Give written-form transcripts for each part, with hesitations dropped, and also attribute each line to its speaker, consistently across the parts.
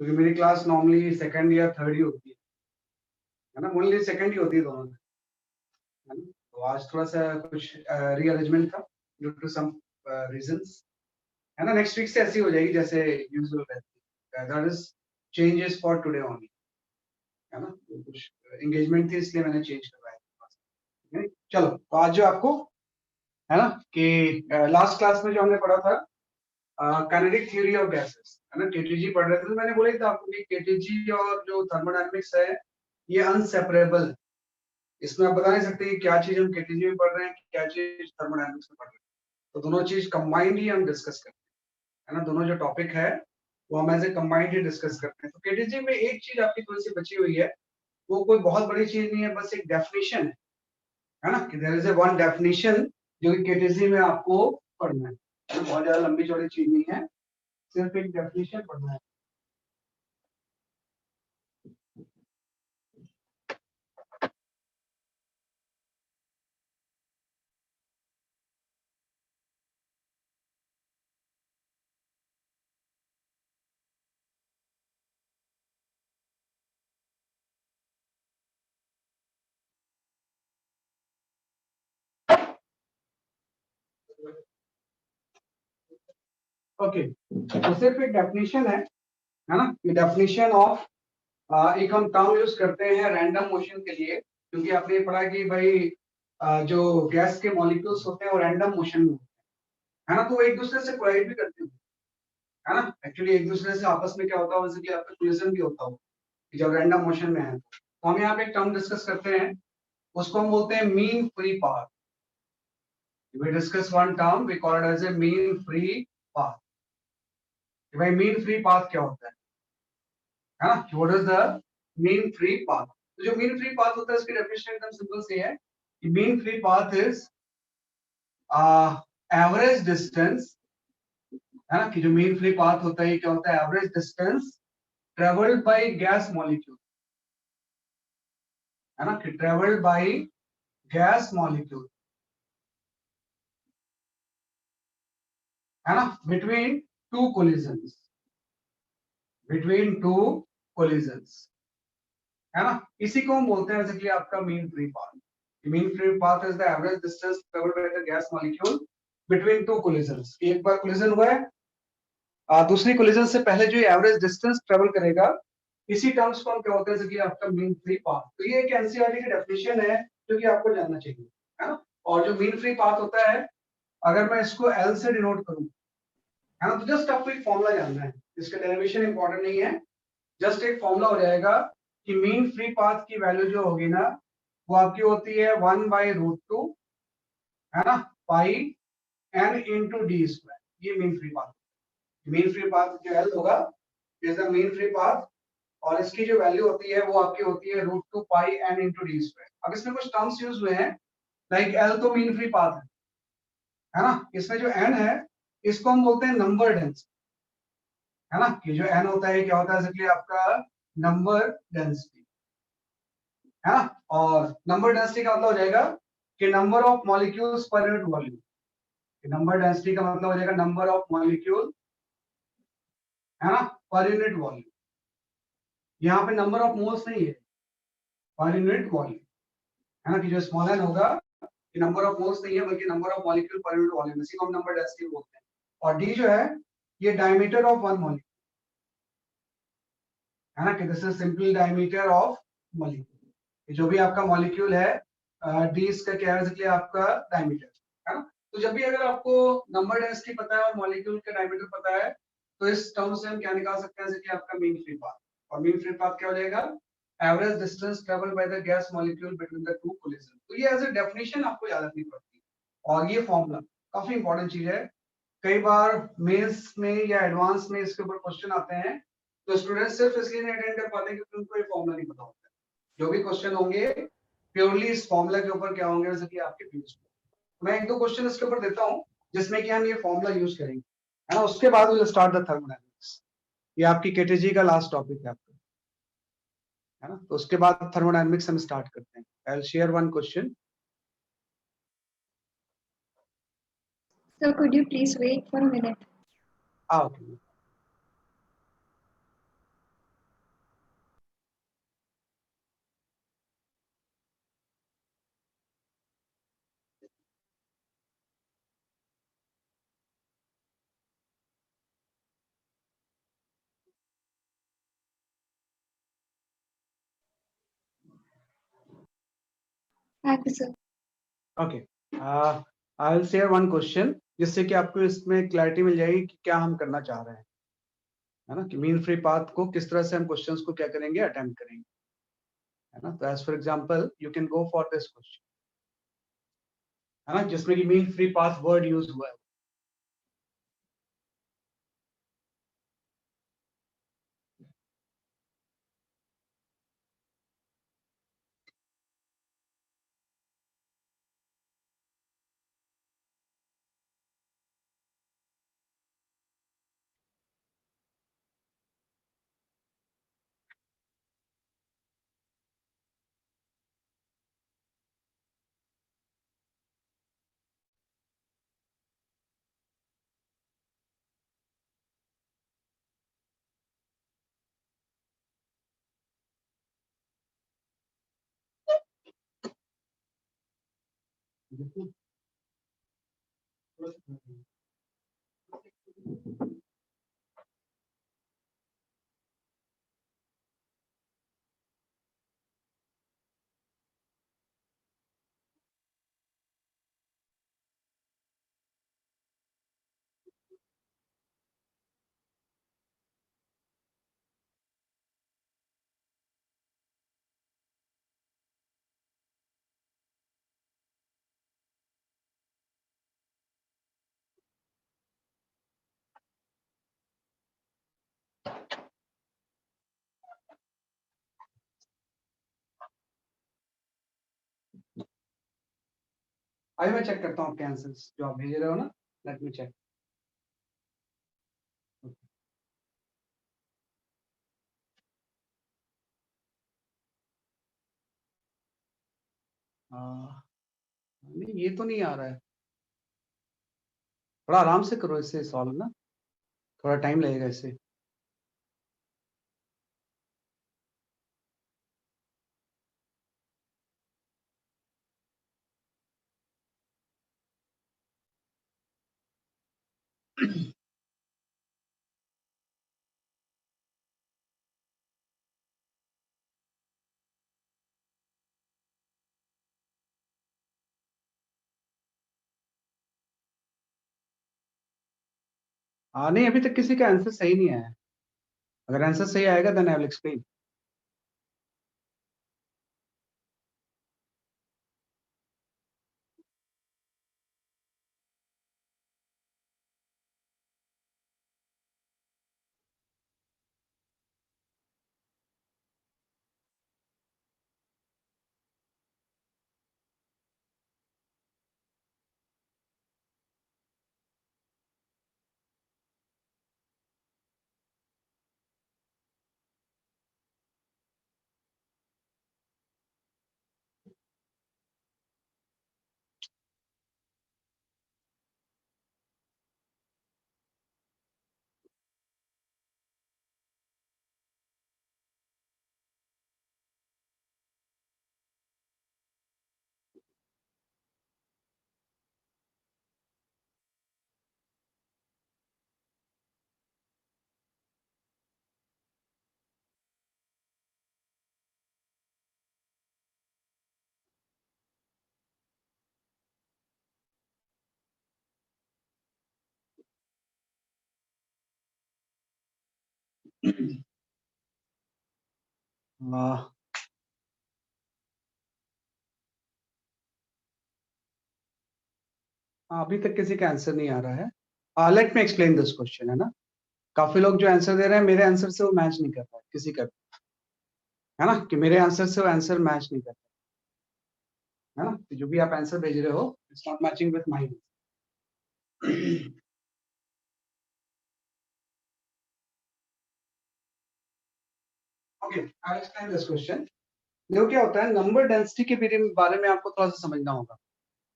Speaker 1: क्योंकि मेरी class normally second या थर्ड ही होती है ना, ओनली सेकंड ही होती है दोनों में, है ना। तो आज थोड़ा सा कुछ रीअरेंजमेंट था ड्यू टू सम रीजंस, है ना। नेक्स्ट वीक से ऐसी हो जाएगी जैसे यूजुअल रहती है, that is changes for today only, है ना। तो कुछ एंगेजमेंट थी इसलिए मैंने चेंज करवाया, ठीक है। चलो, तो आज जो आपको है ना कि लास्ट क्लास में जो हमने पढ़ा था काइनेटिक थ्योरी ऑफ गैसेस, है ना, केटीजी पढ़ रहे थे। तो मैंने बोला ही था आपको कि केटीजी और जो थर्मोडायनामिक्स है ये अनसेपरेबल है। इसमें आप बता नहीं सकते कि क्या चीज हम केटीजी में पढ़ रहे हैं, क्या चीज थर्मोडायनामिक्स में पढ़ रहे हैं। तो दोनों चीज कंबाइंड ही हम डिस्कस करते हैं, है ना। दोनों जो टॉपिक है वो हम ऐसे कंबाइंड ही डिस्कस करते हैं। तो केटीजी में एक चीज आपकी थोड़ी सी बची हुई है, वो कोई बहुत बड़ी चीज नहीं है, बस एक डेफिनेशन है ना, कि there is a one definition जो कि केटीजी में आपको पढ़ना है। तो बहुत ज्यादा लंबी चौड़ी चीज नहीं है, सिर्फ एक डेफिनेशन पढ़ना है। ओके, तो सिर्फ एक डेफिनेशन है ना। ये डेफिनेशन ऑफ एक हम टर्म यूज करते हैं रैंडम मोशन के लिए, क्योंकि आपने ये पढ़ा कि भाई जो गैस के मॉलिक्यूल्स होते हैं वो रैंडम मोशन में होते हैं, है ना। तो वो एक दूसरे से कोलाइड भी करते हैं, है ना। एक्चुअली एक दूसरे से आपस में क्या होता है, जैसे कि आपका कोलिजन भी होता हो कि जब रैंडम मोशन में है। तो हम यहाँ पे एक टर्म डिस्कस करते हैं, उसको हम बोलते हैं mean free path. We discuss one term we call it as a mean free path. भाई मीन फ्री पाथ क्या होता है ना, what is the mean free path. तो जो मीन फ्री पाथ होता है उसकी डेफिनेशन एकदम सिंपल सी है कि mean free path is average distance, है ना। कि जो मीन फ्री पाथ होता है क्या होता है, average distance travelled by gas molecule, है ना, कि ट्रेवल्ड बाय गैस मॉलिक्यूल, है ना, between two collisions, between two collisions, है ना। इसी को हम बोलते हैं बेसिकली आपका mean free path. Mean free path is the average distance travelled by the gas molecule between two collisions. एक बार कोलिजन हुआ है, दूसरी कोलिजन से पहले जो एवरेज डिस्टेंस ट्रेवल करेगा, इसी टर्म्स को हम क्या होते हैं, जैसे कि आपका मीन फ्री पाथ। तो ये एक एनसीईआरटी की डेफिनेशन है जो कि आपको जानना चाहिए, है ना। और जो मीन फ्री पाथ होता है, अगर मैं इसको एल से डिनोट करूं, है ना, तो जस्ट आपको एक फॉर्मूला जानना है, इसका डेरिवेशन इंपॉर्टेंट नहीं है, जस्ट एक फॉर्मूला हो जाएगा कि मीन फ्री पाथ की वैल्यू जो होगी ना, वो आपकी होती है 1/√2, है ना, पाई एन इंटू डी स्क्वायर। ये mean free path, mean free path जो एल होगा is the mean free path, और इसकी जो वैल्यू होती है वो आपकी होती है √2 पाई एन इंटू डी स्क्वायर। अब इसमें कुछ टर्म्स यूज हुए हैं, लाइक एल तो मीन फ्री पाथ है ना। इसमें जो एन है इसको हम बोलते हैं नंबर डेंसिटी, है ना, कि जो एन होता है क्या होता है, इसलिए आपका नंबर डेंसिटी, है ना। और नंबर डेंसिटी का मतलब हो जाएगा कि number of molecules per unit volume. Number density का मतलब हो जाएगा नंबर ऑफ मॉलिक्यूल, है ना, पर यूनिट वॉल्यूम। यहाँ पे नंबर ऑफ मोल्स नहीं है, पर यूनिट वॉल्यूम, है ना, कि जो स्मॉल एन होगा कि नंबर ऑफ मोल्स नहीं है बल्कि number of molecule per unit volume, इसी को हम नंबर डेंसिटी बोलते हैं। और डी जो है ये डायमीटर ऑफ वन मॉलिक्यूल, है ना, कि this is simple diameter of molecule. जो भी आपका मॉलिक्यूल है डी इसका क्या है, इसलिए आपका डायमीटर, है ना। तो जब भी अगर आपको नंबर डेंसिटी पता है और मॉलिक्यूल का डायमीटर पता है, तो इस टर्म से हम क्या निकाल सकते हैं, जैसे कि आपका मीन फ्री पाथ। और मीन फ्री पाथ क्या हो जाएगा, average distance travel by the gas molecule between the two collision. तो ये एज ए डेफिनेशन आपको याद रखनी पड़ती है, और ये फॉर्मूला काफी इंपॉर्टेंट चीज है। कई बार मेंस में या एडवांस में इसके ऊपर क्वेश्चन आते हैं, तो स्टूडेंट सिर्फ इसलिए नहीं अटेंड कर पाते क्योंकि उनको ये फॉर्मूला नहीं पता होता है। जो भी क्वेश्चन होंगे प्योरली इस फॉर्मूला के ऊपर क्या होंगे, जैसे कि आपके पेज पे मैं एक दो क्वेश्चन इसके ऊपर देता हूँ जिसमें कि हम ये फॉर्मूला यूज करेंगे, है ना। उसके बाद विल स्टार्ट द थर्मोडायनामिक्स। ये आपकी केटीजी का लास्ट टॉपिक है आपका, है ना। तो उसके बाद थर्मोडायनामिक्स हम स्टार्ट करते हैं। I will share one question.
Speaker 2: Sir, could you please wait for a minute?
Speaker 1: Okay,
Speaker 2: Thank you, sir.
Speaker 1: Okay, I will share one question जिससे कि आपको इसमें क्लैरिटी मिल जाएगी कि क्या हम करना चाह रहे हैं, है ना, कि मीन फ्री पाथ को किस तरह से हम क्वेश्चंस को क्या करेंगे, अटेम्प्ट करेंगे, है ना। तो as for example you can go for this question, है ना, जिसमें कि mean free path word use हुआ है। आइए मैं चेक करता हूँ आपके आंसर्स जो आप भेज रहे हो ना, लेट मी चेक। नहीं ये तो नहीं आ रहा है, थोड़ा आराम से करो इसे सॉल्व ना, थोड़ा टाइम लगेगा इसे। नहीं अभी तक किसी का आंसर सही नहीं आया है। अगर आंसर सही आएगा देन आई विल एक्सप्लेन। अभी तक किसी का आंसर नहीं आ रहा है। Let me explain this question, है ना। काफी लोग जो आंसर दे रहे हैं मेरे आंसर से वो मैच नहीं कर रहा है किसी का भी, है ना, कि मेरे आंसर से वो आंसर मैच नहीं कर रहा है ना, तो जो भी आप आंसर भेज रहे हो it's not matching with mine. Okay, I will explain this question. देखो क्या होता है, नंबर डेंसिटी के बारे में आपको थोड़ा सा समझना होगा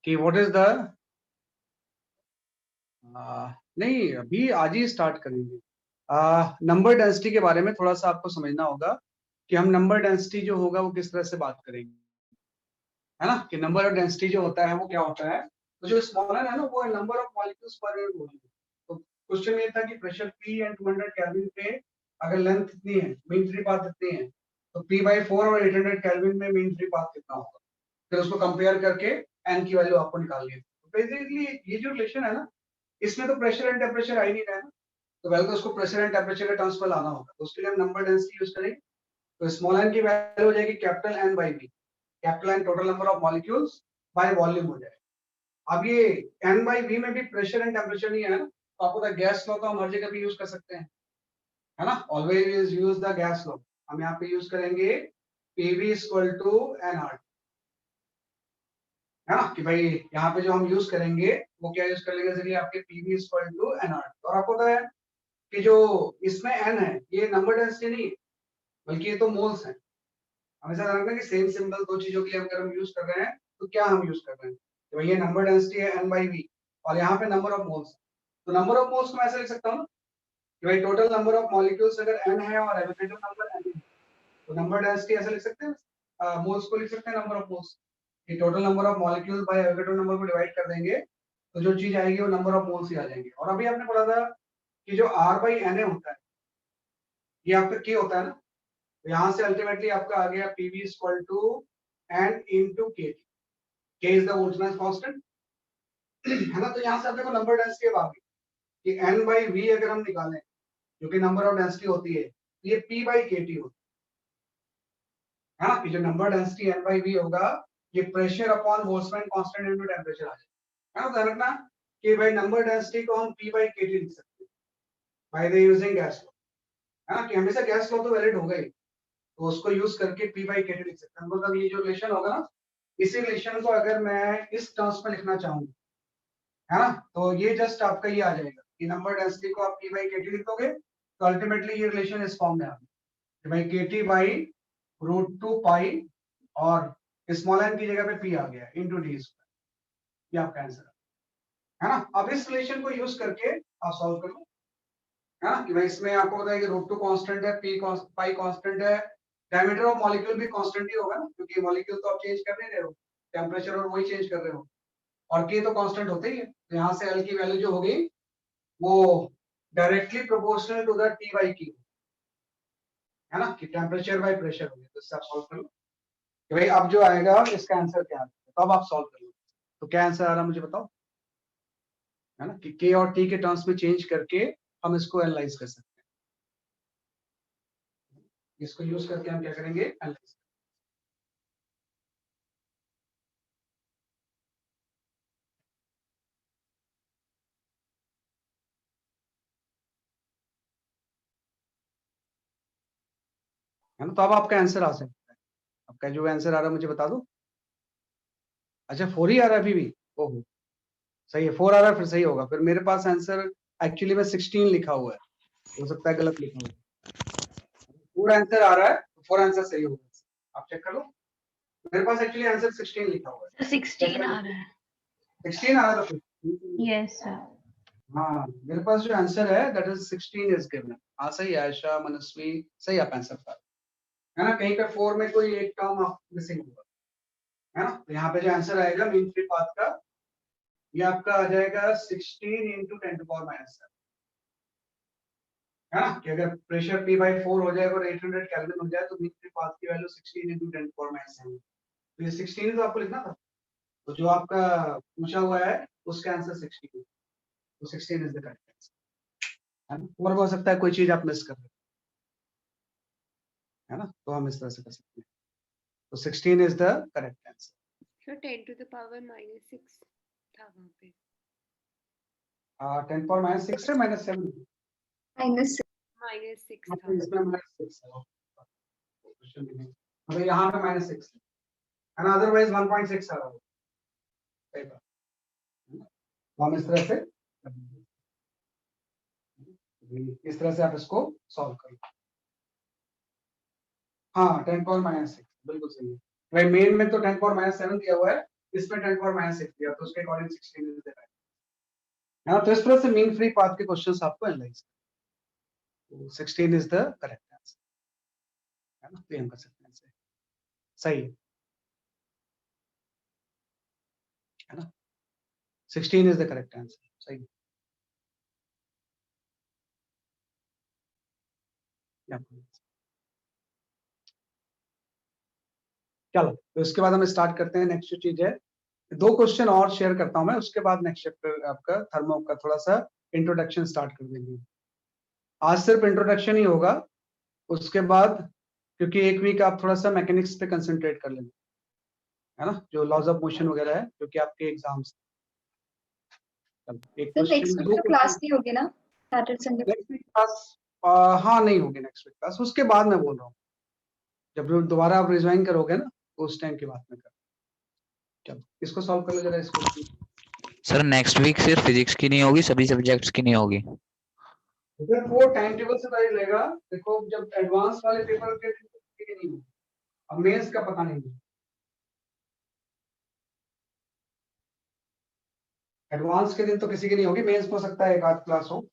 Speaker 1: कि व्हाट इज द, नहीं अभी आज ही स्टार्ट करेंगे। नंबर डेंसिटी के बारे में थोड़ा सा आपको समझना होगा कि हम नंबर डेंसिटी जो होगा वो किस तरह से बात करेंगे, है ना, कि नंबर ऑफ डेंसिटी जो होता है वो क्या होता है। तो जो स्मॉलर है ना वो number of molecules per unit volume. तो क्वेश्चन ये था कि प्रेशर P एंड 200 केल्विन पे अगर लेंथ इतनी है, मीन फ्री पाथ इतनी है, तो P/4 और 800 केल्विन में मीन फ्री पाथ कितना होगा। फिर उसको कंपेयर करके एन की वैल्यू आपको निकालनी है। तो बेसिकली ये जो रिलेशन है ना, इसमें तो प्रेशर एंड टेम्परेचर आ ही नहीं रहा है ना, तो पहले तो उसको प्रेशर एंड टेम्परेचर के टर्म्स में लाना होगा। तो उसके लिए हम नंबर डेंसिटी यूज करेंगे। तो स्मॉल एन की वैल्यू हो जाएगी capital N by V, capital N total number of molecules by volume हो जाएगा। अब ये एन बाई वी में भी प्रेशर एंड टेम्परेचर नहीं है ना, तो आपको गैस लॉ तो हम हर जगह भी यूज कर सकते हैं, है ना, always use the gas law. हम यहाँ पे यूज करेंगे PV equal to N R, है ना, कि भाई यहाँ पे जो हम यूज करेंगे वो क्या यूज कर लेंगे, चलिए आपके PV equal to N R. और आपको पता है कि जो इसमें एन है ये नंबर डेंसिटी नहीं है, बल्कि ये तो मोल्स है। हमेशा ध्यान रखना कि सेम सिंबल दो चीजों के लिए अगर हम यूज कर रहे हैं तो क्या हम यूज कर रहे हैं, तो ये नंबर डेंसिटी है एन बाई वी, और यहाँ पे नंबर ऑफ मोल्स। तो नंबर ऑफ मोल्स को मैं ऐसे लिख सकता हूँ ना कि भाई टोटल नंबर ऑफ मॉलिक्यूल्स अगर एन है और एवोगैड्रो नंबर एन है, तो नंबर डेंसिटी ऐसे लिख सकते हैं, मोल्स को लिख सकते हैं नंबर ऑफ मोल्स, कि total number of molecules bye Avogadro number को डिवाइड कर देंगे तो जो चीज आएगी वो नंबर ऑफ मोल्स ही आ जाएंगे। और अभी आपने पढ़ा था कि जो R बाई एन होता है ये आपका K होता है ना, तो यहाँ से अल्टीमेटली आपका आ गया PV equal to N into K, K is the Boltzmann constant, है ना। तो यहाँ से आप देखो नंबर डेंसिटी अब आ गई कि एन बाई वी अगर हम निकालें जो कि नंबर ऑफ डेंसिटी होती है, तो ये पी बाई के टी होती है ना, कि जो number density N by V होगा ये pressure upon Boltzmann constant into temperature आ जाएगा, है ना। ध्यान रखना कि भाई नंबर डेंसिटी को हम पी बाई के टी लिख सकते हैं by the using gas law, है ना, कि हमेशा गैस लॉ तो वैलिड होगा ही, तो उसको यूज करके पी बाई के टी लिख सकते हैं। मतलब ये जो रिलेशन होगा ना, इसी रिलेशन को अगर मैं इस टर्म्स में लिखना चाहूँ, है ना, तो ये जस्ट आपका ये आ जाएगा कि नंबर डेंसिटी को आप पी बाई के टी लिख दोगे तो अल्टीमेटली ये रिलेशन इस फॉर्म में आ गया कि भाई के टी बाई रूट टू पाई और स्मॉल एन की जगह पे पी आ गया इनटू डी स्क्वायर, ये आपका आंसर है ना। अब इस रिलेशन को यूज करके आप सॉल्व कर लो, है ना, कि भाई इसमें आपको पता है कि रूट टू कांस्टेंट है, पी पाई कांस्टेंट है, डायमीटर ऑफ मॉलिक्यूल भी कांस्टेंट ही होगा ना, क्योंकि मॉलिक्यूल तो आप चेंज कर नहीं रहे हो, टेम्परेचर और वही चेंज कर रहे हो, और के तो कांस्टेंट होते ही है। तो यहाँ से एल की वैल्यू जो होगी वो directly proportional to the T by Q, है ना, कि टेम्परेचर बाई प्रेशर हो गया। तो इससे आप सॉल्व कर लो कि भाई अब जो आएगा इसका आंसर क्या है, तो अब आप सॉल्व कर लो। तो क्या आंसर आ रहा है मुझे बताओ, है ना, कि के और टी के टर्म्स में चेंज करके हम इसको एनालाइज कर सकते हैं। इसको यूज करके हम क्या करेंगे, एनालाइज। है ना, तो अब आपका आंसर आ सकता है। आपका जो आंसर आ रहा है मुझे बता दो। अच्छा 4 ही आ रहा है अभी भी, ओहो सही है, 4 आ रहा है, फिर सही होगा। फिर मेरे पास आंसर एक्चुअली में 16 लिखा हुआ है, हो सकता है गलत लिखा हो। पूरा आंसर आ रहा है तो 4 आंसर सही होगा, आप चेक कर लो। मेरे पास एक्चुअली आंसर 16 लिखा हुआ है।
Speaker 2: 16 आ रहा है।
Speaker 1: 16 आ रहा था फिर।
Speaker 2: Yes, sir.
Speaker 1: हाँ मेरे पास जो आंसर है दैट इज 16 इज गिवन। हाँ सही है आयशा मनस्वी, सही आप आंसर था, है ना। कहीं पे 4 में कोई एक टर्म आप मिसिंग होगा, है ना। तो यहाँ पे जो आंसर आएगा मीन फ्री पाथ का, ये आपका आ जाएगा 16 इंटू 10 टू पावर माइनस 7, है ना, कि अगर प्रेशर P बाई 4 हो जाए और 800 केल्विन हो जाए तो मीन फ्री पाथ की value 16 into 10 to power minus 7। तो ये 16 तो आपको लिखना था, तो जो आपका पूछा हुआ है उसका आंसर 16 है, तो 16 इज द करेक्ट आंसर, है ना। और हो सकता है कोई चीज आप मिस कर रहे हो, है ना, तो हम इस तरह से कर सकते हैं। तो 16 is the correct answer.
Speaker 3: So 10 to the power minus 6 था वहाँ पे।
Speaker 1: 10 पावर माइनस 6 है माइनस 7,
Speaker 2: Minus
Speaker 3: minus 6
Speaker 1: मतलब
Speaker 3: था।
Speaker 1: इसमें माइनस 6 है, क्वेश्चन में मतलब यहाँ पे माइनस 6 है ना, अदरवाइज 1.6 आ रहा होगा, सही बात है ना। तो हम इस तरह से इस तरह से आप इसको सॉल्व करो। हाँ 10 पावर माइनस 6 बिल्कुल सही है भाई। मेन में तो 10 पावर माइनस 7 दिया हुआ है, इसमें 10 पावर माइनस 6 दिया, तो उसके अकॉर्डिंग 16 दे रहा है ना। तो इस तरह से मीन फ्री पाथ के क्वेश्चंस आपको एनालाइज, तो 16 इज द करेक्ट आंसर, है ना। तो हम कर सकते हैं इसे, सही है ना, 16 इज द करेक्ट आंसर, सही है। चलो तो इसके बाद हम स्टार्ट करते हैं। नेक्स्ट चीज है, 2 क्वेश्चन और शेयर करता हूं मैं, उसके बाद नेक्स्ट चैप्टर आपका थर्मो का थोड़ा सा इंट्रोडक्शन स्टार्ट कर देंगे। आज सिर्फ इंट्रोडक्शन ही होगा, उसके बाद क्योंकि एक वीक आप थोड़ा सा मैकेनिक्स पे कंसंट्रेट कर लेंगे, है ना, जो लॉज ऑफ मोशन वगैरह है क्योंकि आपके एग्जाम्स। एक
Speaker 2: तो नेक्स्ट
Speaker 1: क्वेश्चन,
Speaker 2: वीक
Speaker 1: 2
Speaker 2: तो क्लास नहीं होगी ना, Saturday Sunday?
Speaker 1: Next week class हाँ नहीं होगी नेक्स्ट वीक क्लास, उसके बाद मैं बोल रहा हूँ जब दोबारा आप रिज्वाइन करोगे ना उस टाइम की बात में कर। चलो इसको सॉल्व कर लो जरा इसको।
Speaker 4: सर नेक्स्ट वीक सिर्फ फिजिक्स की नहीं होगी, सभी सब्जेक्ट्स की नहीं होगी?
Speaker 1: अगर वो टाइम टेबल से पता चलेगा, देखो जब एडवांस वाले पेपर के नहीं होगा, अब मेंस का पता नहीं है। एडवांस के दिन तो किसी की नहीं होगी, मेंस हो सकता है एक आध क्लास हो,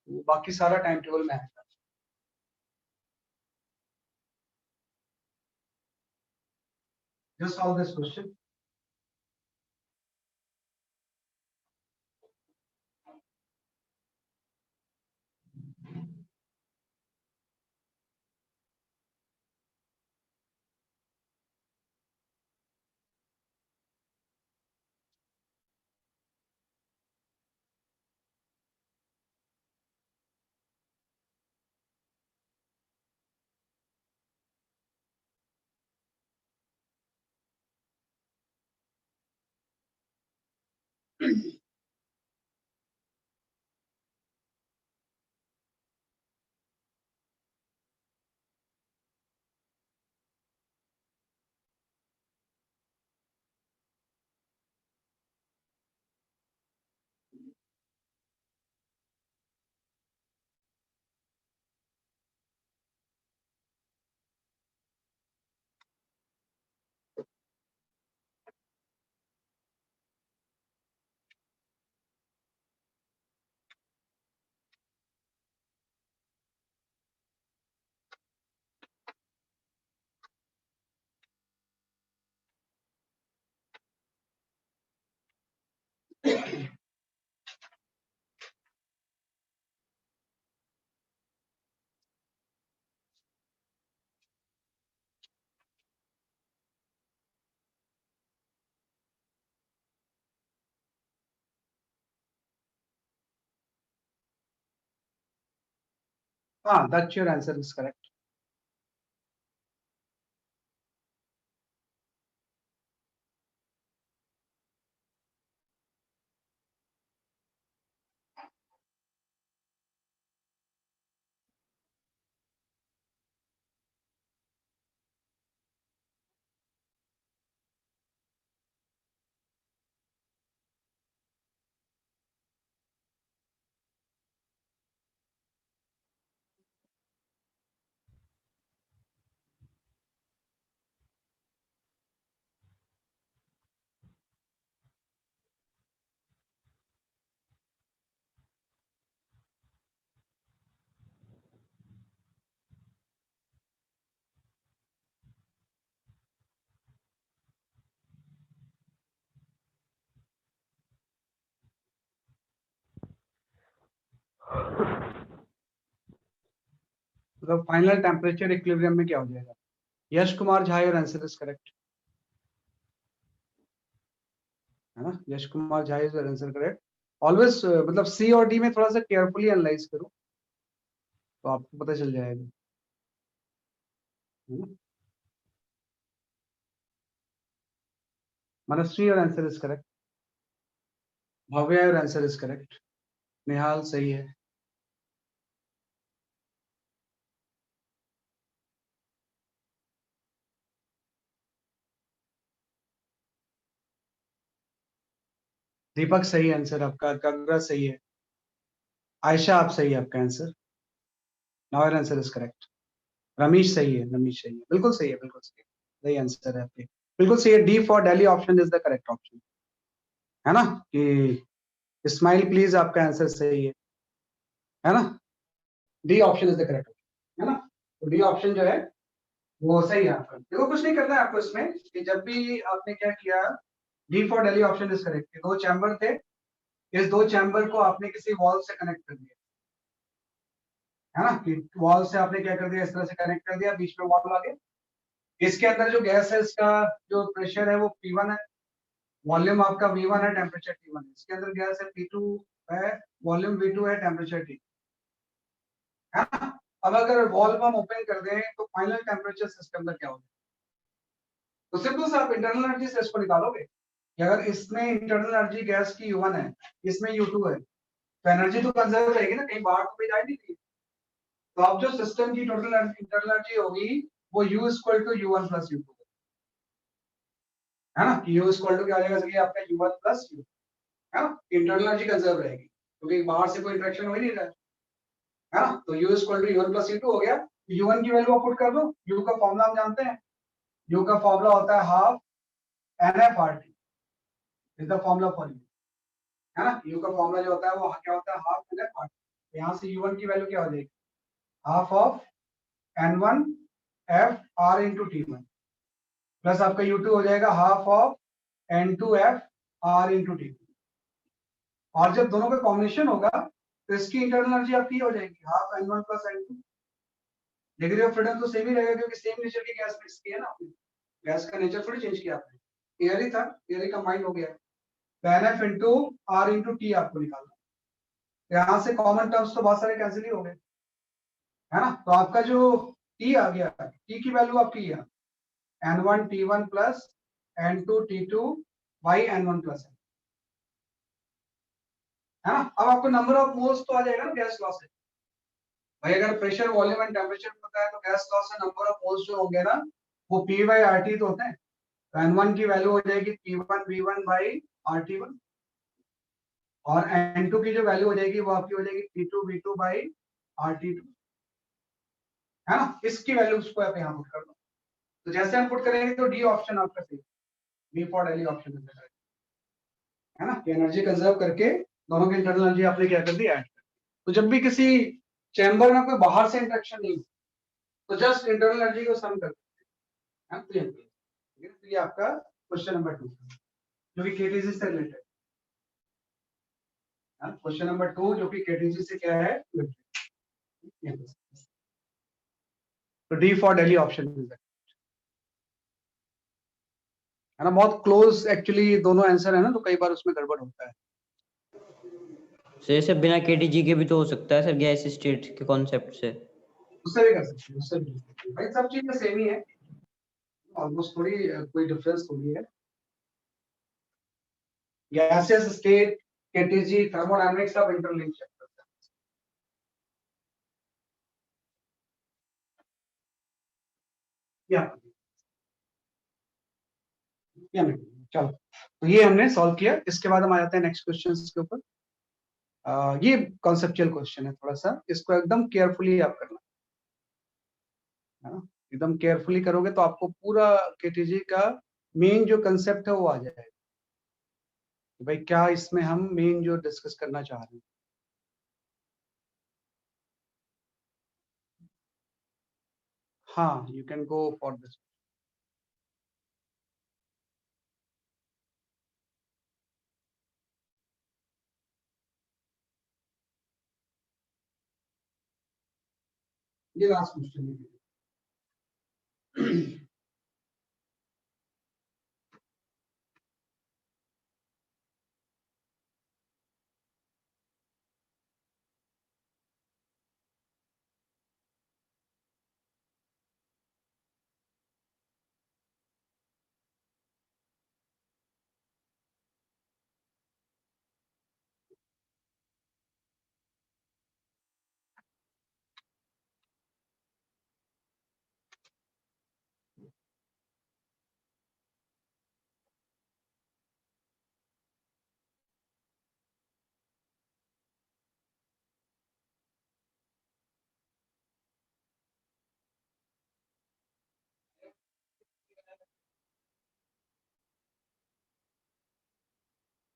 Speaker 1: बाकी सारा टाइम टेबल में है। Just solve this question. That's your answer is correct. मतलब फाइनल टेम्परेचर इक्विलिब्रियम में क्या हो जाएगा? Yash Kumar Jha, your answer is correct, है ना, Yash Kumar Jha is your answer correct. Always मतलब सी और डी में थोड़ा सा केयरफुली एनालाइज करो तो आपको पता चल जाएगा, है ना। Manasvi, your answer is correct. Bhavya, your answer is correct. Nihal सही है। दीपक सही आंसर आपका, कग्रा सही है। आयशा आप सही है, आपका answer, now your answer is correct. Ramesh सही है, रमेश सही है, बिल्कुल सही है, बिल्कुल सही है, सही आंसर है आपके, बिल्कुल सही है। D for Delhi option is the correct option, है ना, कि स्माइल प्लीज आपका आंसर सही है ना। D option is the correct option, है ना। तो डी ऑप्शन जो है वो सही है आपका। देखो कुछ नहीं करना है आपको इसमें, कि जब भी आपने क्या किया, D for Delhi option is correct, 2 chamber थे, इस 2 चैम्बर को आपने किसी वॉल से कनेक्ट कर दिया, है ना, कि वॉल से आपने क्या कर दिया, इस तरह से कनेक्ट कर दिया, बीच में वॉल आ गया, इसके अंदर जो गैस है इसका जो प्रेशर है वो P1 है, वॉल्यूम आपका V1 है, टेम्परेचर T1 है। इसके अंदर गैस है P2 है, वॉल्यूम V2 है, टेम्परेचर T है ना। अब अगर वॉल्व हम ओपन कर दें तो फाइनल टेम्परेचर सिस्टम का क्या होगा? तो सिंपल से आप इंटरनल एनर्जी से इसको निकालोगे कि अगर इसमें इंटरनल एनर्जी गैस की U1 है, इसमें U2 है, तो एनर्जी तो कंजर्व रहेगी ना, कहीं बाहर तो कोई जाए नहीं रही। तो अब जो सिस्टम की टोटल इंटरनल एनर्जी होगी वो U equal to U1 plus U2 है ना, कि U इक्वल टू क्या हो जाएगा, चलिए आपका U1 प्लस U है ना, इंटरनल एनर्जी कंजर्व रहेगी क्योंकि बाहर से कोई इंटरेक्शन हो ही नहीं रहा है ना। तो U equal to U1 plus U2 हो गया। U1 की वैल्यू आप पुट कर दो, U का फॉर्मूला हम जानते हैं, U का फॉर्मूला होता है half NFRT is the formula for U है ना। U का फॉर्मूला जो होता है वो क्या होता है, हाफ NFRT। यहाँ से U1 की वैल्यू क्या हो जाएगी, half of N1 F R into T1 plus आपका U2 हो जाएगा half of N2 F R into T2। और जब दोनों का कॉम्बिनेशन होगा तो इसकी इंटरनल एनर्जी आपकी हो जाएगी half N1 plus N2। Degree of freedom तो सेम ही रहेगा क्योंकि सेम नेचर की गैस मिक्स की है ना आपने, गैस का नेचर थोड़ी चेंज किया आपने, एयर ही था, एयर ही कंबाइंड हो गया। तो NF into R into T आपको निकालना। यहाँ से कॉमन टर्म्स तो बहुत सारे कैंसिल ही हो गए है ना। तो आपका जो T आ गया, T की वैल्यू आपकी है N1 T1 plus N2 T2 by N1 plus है ना। अब आपको नंबर ऑफ मोल्स तो आ जाएगा ना गैस लॉस है भाई, अगर प्रेशर वॉल्यूम एंड टेम्परेचर पता है तो गैस लॉस से नंबर ऑफ मोल्स जो होंगे ना वो P बाई RT तो होते हैं। तो N1 की वैल्यू हो जाएगी P1 V1 बाई RT1 और N2 की जो वैल्यू हो जाएगी वो आपकी हो जाएगी P2 V2 बाई RT2 है ना। इसकी वैल्यू उसको आप यहाँ पुट कर दो। तो जैसे हम पुट करेंगे तो डी ऑप्शन आपका सही, डी फॉर डेली ऑप्शन है ना, एनर्जी कंजर्व करके दोनों की इंटरनल एनर्जी आपने क्या कर दी, ऐड कर दी। तो जब भी किसी चैम्बर में कोई बाहर से इंटरेक्शन नहीं तो जस्ट इंटरनल एनर्जी को सम कर देते हैं, तो ये आपका क्वेश्चन नंबर 2 जो कि केटीजी से रिलेटेड है। क्वेश्चन नंबर 2 जो कि केटीजी से क्या है related। तो डी फॉर डेली ऑप्शन है ना, बहुत क्लोज एक्चुअली दोनों आंसर है ना, तो कई बार उसमें गड़बड़ होता है।
Speaker 5: सर सर बिना केटीजी के भी तो हो सकता है सर, गैस स्टेट के कॉन्सेप्ट से।
Speaker 1: उससे भी कर सकते हैं, उससे भी कर सकते हैं। भाई सब चीजें सेम ही है ऑलमोस्ट, थोड़ी कोई डिफरेंस थोड़ी है। गैसेस स्टेट केटीजी थर्मोडायनामिक्स सब इंटरलिंक चैप्टर है या नहीं। चलो तो ये हमने सॉल्व किया। इसके बाद हम आ जाते हैं नेक्स्ट क्वेश्चन के ऊपर। ये कॉन्सेप्चुअल क्वेश्चन है, थोड़ा सा इसको एकदम केयरफुली आप करना है ना। एकदम केयरफुली करोगे तो आपको पूरा केटीजी का मेन जो कंसेप्ट है वो आ जाएगा कि भाई क्या इसमें हम मेन जो डिस्कस करना चाह रहे हैं। हाँ, you can go for this. ये लास्ट क्वेश्चन है।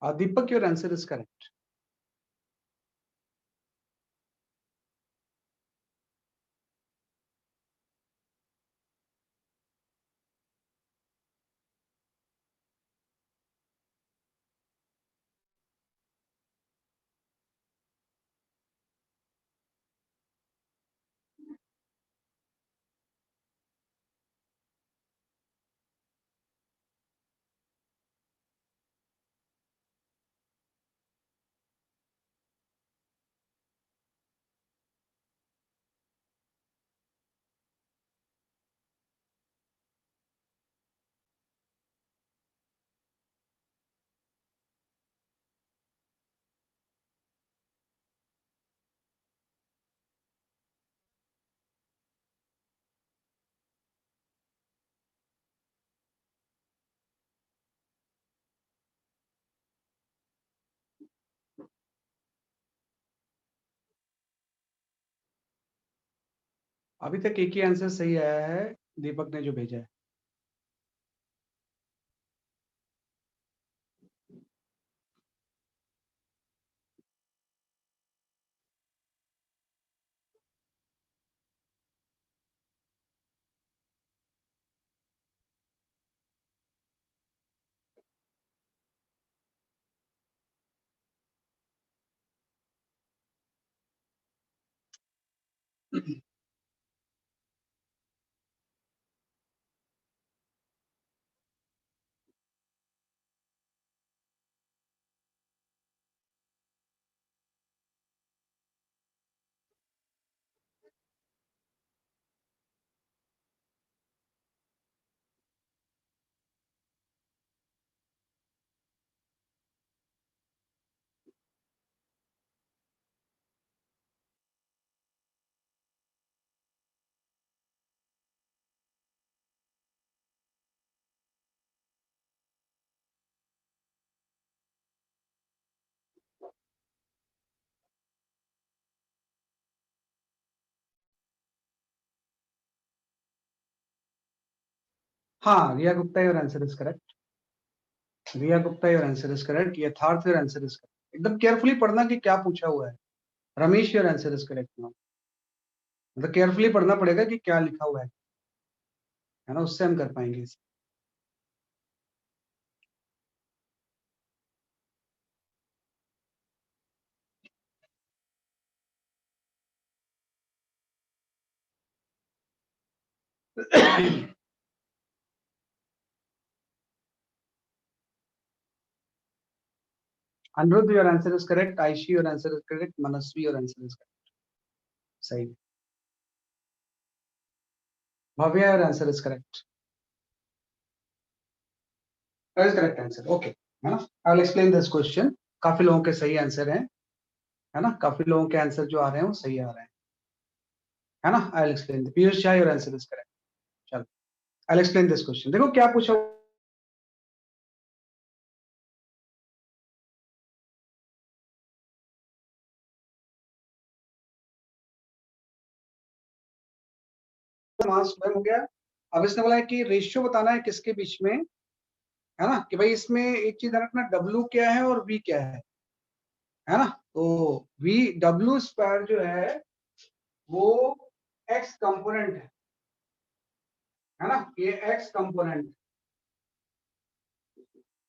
Speaker 1: Deepak, your answer is correct. अभी तक एक ही आंसर सही आया है, दीपक ने जो भेजा है। हाँ, Riya Gupta, your answer is correct. Riya Gupta, your answer is correct. Yatharth, your answer is correct. एकदम केयरफुली पढ़ना कि क्या पूछा हुआ है। Ramesh, your answer is correct now. मतलब केयरफुली पढ़ना पड़ेगा कि क्या लिखा हुआ है ना, उससे हम कर पाएंगे इसे। Anirudh, your answer is correct. Aishi, your answer is correct. Manasvi, your answer is correct. सही। Bhavya, your answer is correct. That is correct answer. Okay, है ना? I will explain this question. काफी लोगों के सही आंसर हैं, है ना? काफी लोगों के आंसर जो आ रहे हैं वो सही आ रहे हैं, है ना? I will explain. Piyush Shah, your answer is correct. चलो, I will explain this question. देखो क्या पूछा मास स्वयं हो गया। अब इसने बोला है कि रेशियो बताना है किसके बीच में, है ना? कि भाई इसमें एक चीज रखना, W क्या है और V क्या है ना? तो V W स्क्वायर जो है वो X कंपोनेंट है ना? ये X कंपोनेंट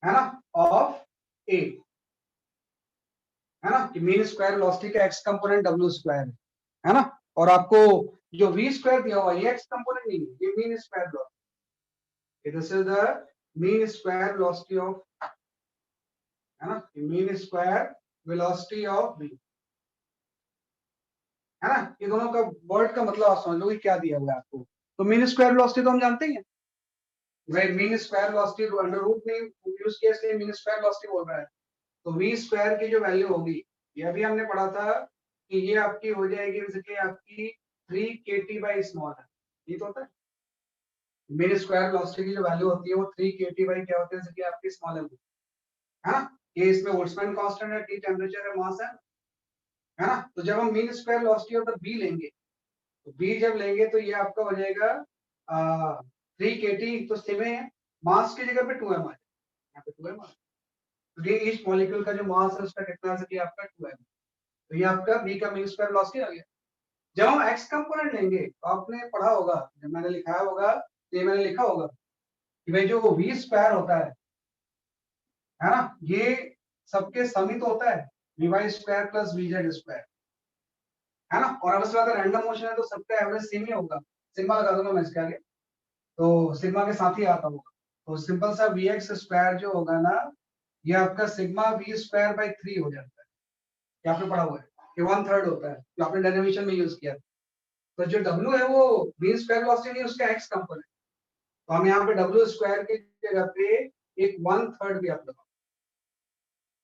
Speaker 1: है ना ऑफ A, है ना? कि मीन स्क्वायर वेलोसिटी का X कंपोनेंट W स्क्वायर है ना? और आपको जो V स्क्वायर दिया हुआ ये X कंपोनेंट नहीं है, ये mean square velocity. This is the mean square velocity of, है ना? Mean square velocity of V, है ना? ये दोनों का वर्ड का मतलब आप समझ लो कि क्या दिया हुआ है आपको। तो मीन स्क्वायर वेलोसिटी तो हम जानते ही हैं भाई, mean square velocity under root में यूज किया इसलिए मीन स्क्वायर वेलोसिटी बोल रहा है। तो v स्क्वायर की जो वैल्यू होगी, ये अभी हमने पढ़ा था कि ये आपकी हो जाएगी बेसिकली आपकी 3 kT बाय स्मॉल है, ये तो होता है। मीन स्क्वायर वेलोसिटी की जो वैल्यू होती है वो 3 kT बाय क्या होती है, जैसे कि आपकी स्मॉल है ना? ये इसमें बोल्ट्जमैन कांस्टेंट है, T टेंपरेचर है, मास है ना? तो जब हम mean square velocity of the b लेंगे, तो b जब लेंगे तो ये आपका हो जाएगा 3 kT, तो सेम है, मास की जगह पे 2m आ जाएगा, यहाँ पे 2m आ जाएगा। ये इस मॉलिक्यूल का जो मास है उसका कितना है, आपका 2m। तो ये आपका b का मीन स्क्वायर वेलोसिटी आ गया। जब हम x कंपोनेंट लेंगे तो आपने पढ़ा होगा, जब मैंने लिखाया होगा तो ये मैंने लिखा होगा कि भाई जो v स्क्वायर होता है ना, ये सबके समित होता है vy square plus vz square, है ना? और अब इसके बाद रैंडम मोशन है तो सबका एवरेज सेम ही होगा। सिग्मा लगा दूंगा मैं इसके आगे, तो सिग्मा के साथ ही आता होगा। तो सिंपल सा vx स्क्वायर जो होगा ना, ये आपका सिग्मा v स्क्वायर बाय 3 हो जाता है। ये आपने पढ़ा हुआ है कि 1/3 होता है, जो आपने डेरिवेशन में यूज किया। तो जो W है वो मीन स्क्वायर वेलोसिटी नहीं, उसका x कंपोनेंट। तो हम यहाँ पे W स्क्वायर की जगह पे एक 1/3 भी आप लगाओ,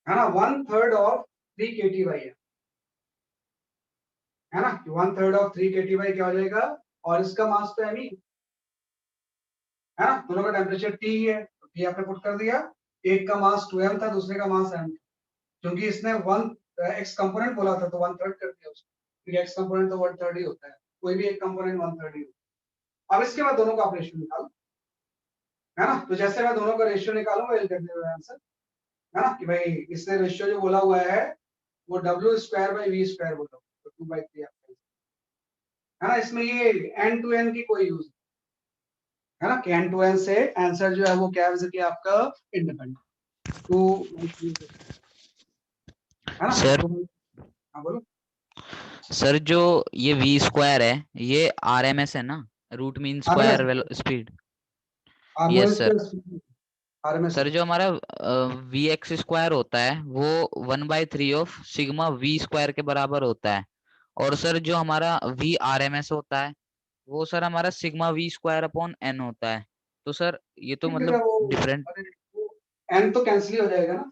Speaker 1: है ना? 1/3 ऑफ 3 kT बाई है ना? 1/3 ऑफ 3 kT बाई क्या हो जाएगा, और इसका मास तो m ही है ना? दोनों का टेम्परेचर T ही है, तो T आपने पुट कर दिया। एक का मास 2m था, दूसरे का मास m, क्योंकि इसने 1 x कंपोनेंट बोला था तो 1/3 कर दिया उसको, क्योंकि x कंपोनेंट तो 1/3 ही होता है। कोई भी एक कंपोनेंट 1/3 ही हो। अब इसके बाद दोनों का आप रेशियो निकालो, है ना। तो जैसे मैं दोनों का रेशियो निकालूंगा विल गेट द आंसर, है ना, कि भाई इसने रेशियो जो बोला हुआ है वो W²/V² बोला, तो 2/3 आपका है ना। इसमें ये एंड टू एंड की कोई यूज नहीं, है ना, कि एंड टू एंड से आंसर जो है वो क्या है कि आपका इंडिपेंडेंट 2/3 है ना।
Speaker 4: सर
Speaker 1: हाँ बोलो।
Speaker 4: सर जो ये V² है ये RMS है ना, root mean square speed. Yes sir.
Speaker 1: RMS
Speaker 4: sir जो हमारा Vx² होता है वो 1/3 ऑफ सिग्मा V² के बराबर होता है, और सर जो हमारा VRMS होता है वो सर हमारा सिग्मा V²/n होता है। तो सर ये तो मतलब डिफरेंट।
Speaker 1: एन तो कैंसिल ही हो जाएगा ना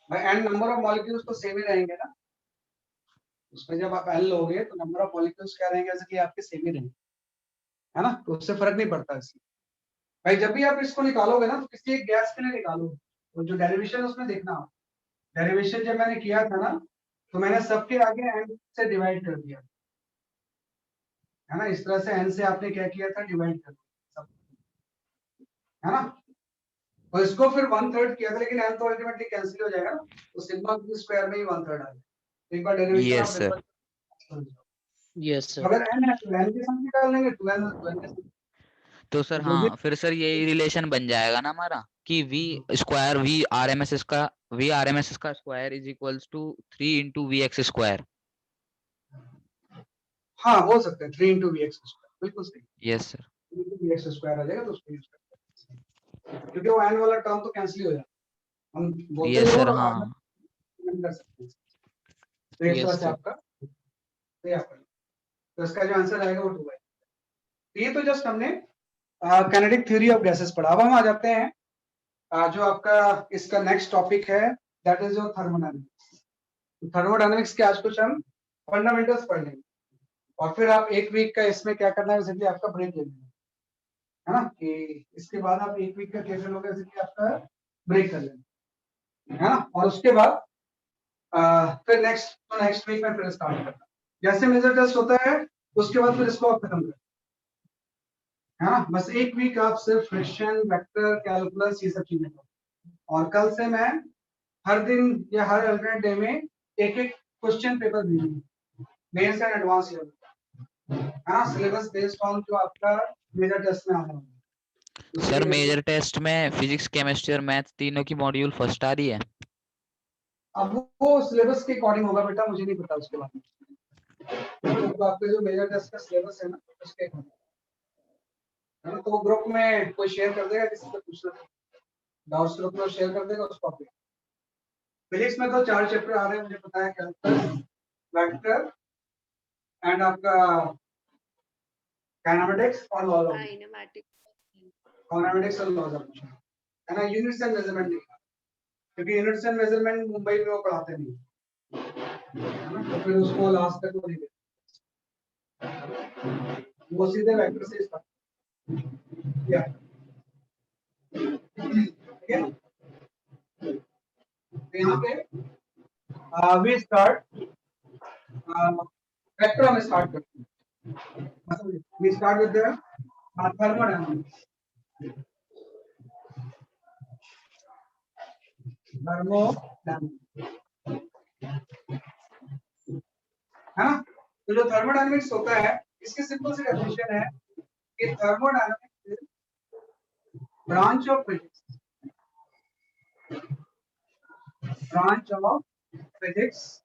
Speaker 1: भाई, एन नंबर ऑफ मॉलिक्यूल्स तो सेम ही रहेंगे ना उसमें। जब आप एन लोगे तो नंबर ऑफ मॉलिक्यूल्स क्या रहेंगे, जैसे कि आपके सेम ही रहेंगे, है ना, तो उससे फर्क नहीं पड़ता इसमें। भाई जब भी आप इसको निकालोगे ना तो किसी एक गैस के लिए निकालोगे, तो जो डेरिवेशन उसमें देखना, डेरिवेशन जब मैंने किया था ना तो मैंने सबके आगे एन से डिवाइड कर दिया, है ना, इस तरह से एन से आपने क्या किया था, डिवाइड कर दिया सब, है ना। तो इसको फिर 1/3 किया था, लेकिन एन तो अल्टीमेटली कैंसिल हो जाएगा ना, तो सिग्मा स्क्वायर में ही 1/3 आ जाएगा। एक बार डेरिवेशन
Speaker 4: यस
Speaker 1: आप
Speaker 4: सर।
Speaker 5: Yes sir.
Speaker 1: अगर एन है तो एन के साथ निकाल लेंगे, 2n तो n के साथ,
Speaker 4: तो सर
Speaker 1: जो भी
Speaker 4: हाँ फिर सर यही रिलेशन बन जाएगा ना हमारा कि V RMS का square is equals to 3 × Vx²।
Speaker 1: हाँ बोल सकते हैं 3 × Vx², बिल्कुल सही,
Speaker 4: यस सर।
Speaker 1: 3 × Vx² आ जाएगा, तो उसको यूज करते हैं क्योंकि वो n वाला टर्म तो कैंसिल ही हो जाएगा, हम बोलते
Speaker 4: यस
Speaker 1: जरूर
Speaker 4: सर।
Speaker 1: और
Speaker 4: हाँ
Speaker 1: आगे कर सकते हैं। तो इस तरह से आपका तो ये आपका, तो इसका जो आंसर आएगा वो 2 है। तो ये तो जस्ट हमने काइनेटिक थ्योरी ऑफ गैसेस पढ़ा। अब हम आ जाते हैं जो आपका इसका नेक्स्ट टॉपिक है, that is your thermodynamics. Thermodynamics के आज कुछ हम फंडामेंटल्स पढ़ लेंगे, और फिर आप एक वीक का इसमें क्या करना है, बेसिकली आपका ब्रेक ले लेना है ना, कि इसके बाद आप एक वीक का कैसे लोगे, बेसिकली आपका ब्रेक कर लेना है ना, और उसके बाद फिर नेक्स्ट वीक में फिर स्टार्ट करना, जैसे मेजर टेस्ट होता है उसके बाद फिर इसको आप खत्म करना है ना। बस एक वीक आप सिर्फ फ्रिक्शन, वेक्टर कैलकुलस ये सब चीजें करो, और कल से मैं हर दिन या हर अल्टरनेट डे में एक एक क्वेश्चन पेपर भेजूंगा, मेंस एंड एडवांस लेवल, हाँ, सिलेबस बेस्ड ऑन जो आपका मेजर टेस्ट में आने वाला है।
Speaker 4: सर
Speaker 1: उसके
Speaker 4: मेजर टेस्ट में फिजिक्स केमिस्ट्री और मैथ तीनों की मॉड्यूल फर्स्ट आ रही है।
Speaker 1: अब वो सिलेबस के अकॉर्डिंग होगा बेटा, मुझे नहीं पता उसके बारे में, तो आपके जो मेजर टेस्ट का सिलेबस है ना उसके according, है ना, तो ग्रुप में कोई शेयर कर देगा, किसी से पूछना डाउट्स ग्रुप में शेयर कर देगा उसको आप। फिजिक्स में तो 4 चैप्टर आ रहे हैं मुझे पता है, कैलकुलस, वेक्टर एंड आपका काइनेमेटिक्स और लॉज ऑफ
Speaker 3: काइनेमैटिक्स
Speaker 1: काइनेमेटिक्स और लॉज ऑफ मोशन, है ना। यूनिट्स एंड मेजरमेंट नहीं, क्योंकि यूनिट्स एंड मेजरमेंट मुंबई में वो पढ़ाते नहीं, है ना, तो फिर उसको लास्ट तक वो नहीं देते, वो सीधे वेक्टर से स्टार्ट किया, ठीक है। तो यहाँ पे वी स्टार्ट वेक्टर में स्टार्ट करते हैं, we start with the thermodynamics, है ना। तो जो थर्मोडायनामिक्स होता है इसकी सिंपल सी डेफिनेशन है कि thermodynamics is branch of physics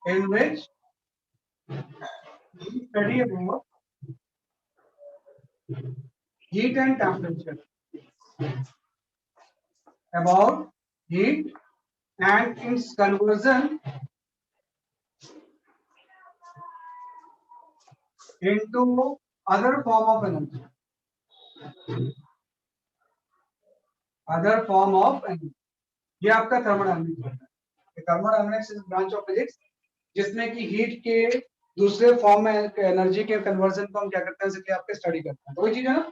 Speaker 1: in which we study about heat and temperature, about heat and its conversion into other form of energy, other form of energy. ये आपका थर्मोडायनामिक्स होता है। Thermodynamics is branch of physics जिसमें कि heat के दूसरे form में energy के कन्वर्जन को हम क्या करते हैं, जैसे आपके स्टडी करते हैं। तो वही चीज है ना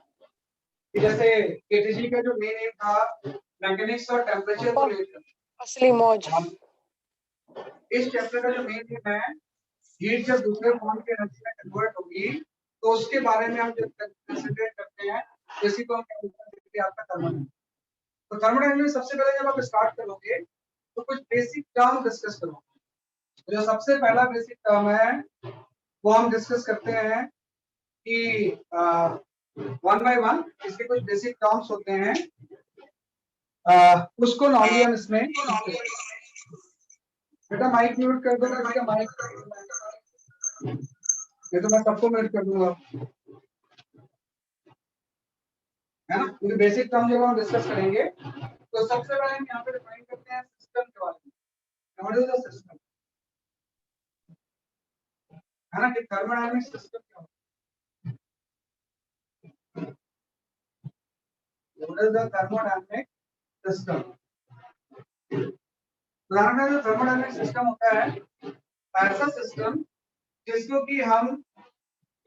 Speaker 1: कि जैसे केटीजी का जो मेन एम था मैकेनिक्स और टेम्परेचर को लेकर,
Speaker 3: असली मौज।
Speaker 1: इस चैप्टर का जो मेन एम है हीट जब दूसरे फॉर्म के एनर्जी में कन्वर्ट होगी तो उसके बारे में हम जब कंसिडरेट करते हैं तो इसी को हम क्या बोलते हैं आपका थर्मोडायनामिक्स। तो थर्मोडायनामिक्स सबसे पहले जब आप स्टार्ट करोगे तो कुछ बेसिक टर्म डिस्कस करोगे। जो सबसे पहला बेसिक टर्म है वो हम डिस्कस करते हैं कि वन बाय वन इसके कुछ बेसिक टर्म्स होते हैं, उसको नॉर्मली हम इसमें बेटा माइक म्यूट कर दो, बेटा माइक, ये तो मैं सबको म्यूट कर दूंगा, है ना। क्योंकि बेसिक टर्म जब हम डिस्कस करेंगे तो सबसे पहले हम यहाँ पे डिफाइन करते हैं सिस्टम के बारे में। व्हाट इज द सिस्टम, है ना, कि थर्मोडायनामिक सिस्टम क्या होता है, what is the thermodynamic system. उदाहरण जो थर्मोडायनामिक सिस्टम होता है ऐसा सिस्टम जिसको कि हम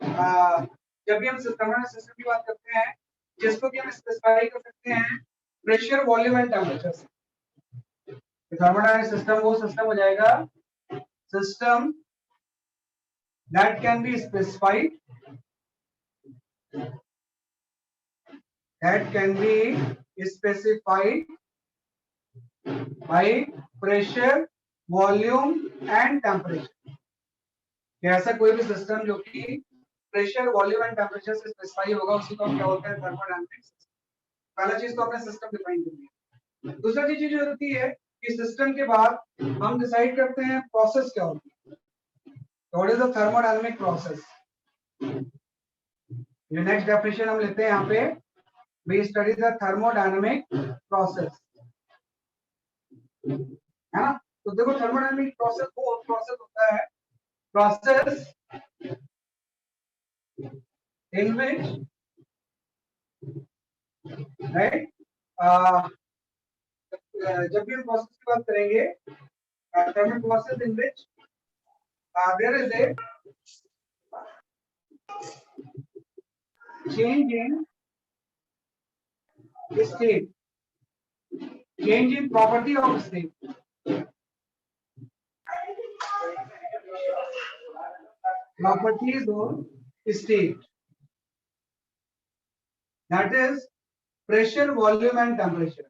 Speaker 1: जब भी हम थर्मोडायनामिक सिस्टम की बात करते हैं जिसको कि हम स्पेसिफाई कर सकते हैं प्रेशर, वॉल्यूम एंड टेम्परेचर से। थर्मोडायनामिक सिस्टम वो सिस्टम हो जाएगा system that can be specified, that can be specified by pressure, volume and temperature। ऐसा कोई भी सिस्टम जो कि प्रेशर, वॉल्यूम एंड टेम्परेचर से स्पेसिफाई होगा उसी को हम क्या बोलते हैं थर्मोडायनामिक सिस्टम। पहला चीज तो आपने सिस्टम डिफाइन कर लिया। दूसरा चीज जो होती है कि सिस्टम के बाद हम डिसाइड करते हैं प्रोसेस क्या होती है, what is the thermodynamic process. ये नेक्स्ट डेफिनेशन हम लेते हैं यहाँ पे, we study the thermodynamic process, है ना। तो देखो थर्मोडायनामिक प्रोसेस वो प्रोसेस होता है प्रोसेस in which, right, जब भी हम प्रोसेस की बात करेंगे thermodynamic process in which there is a change in state, change in property of state, properties of state, that is pressure, volume and temperature,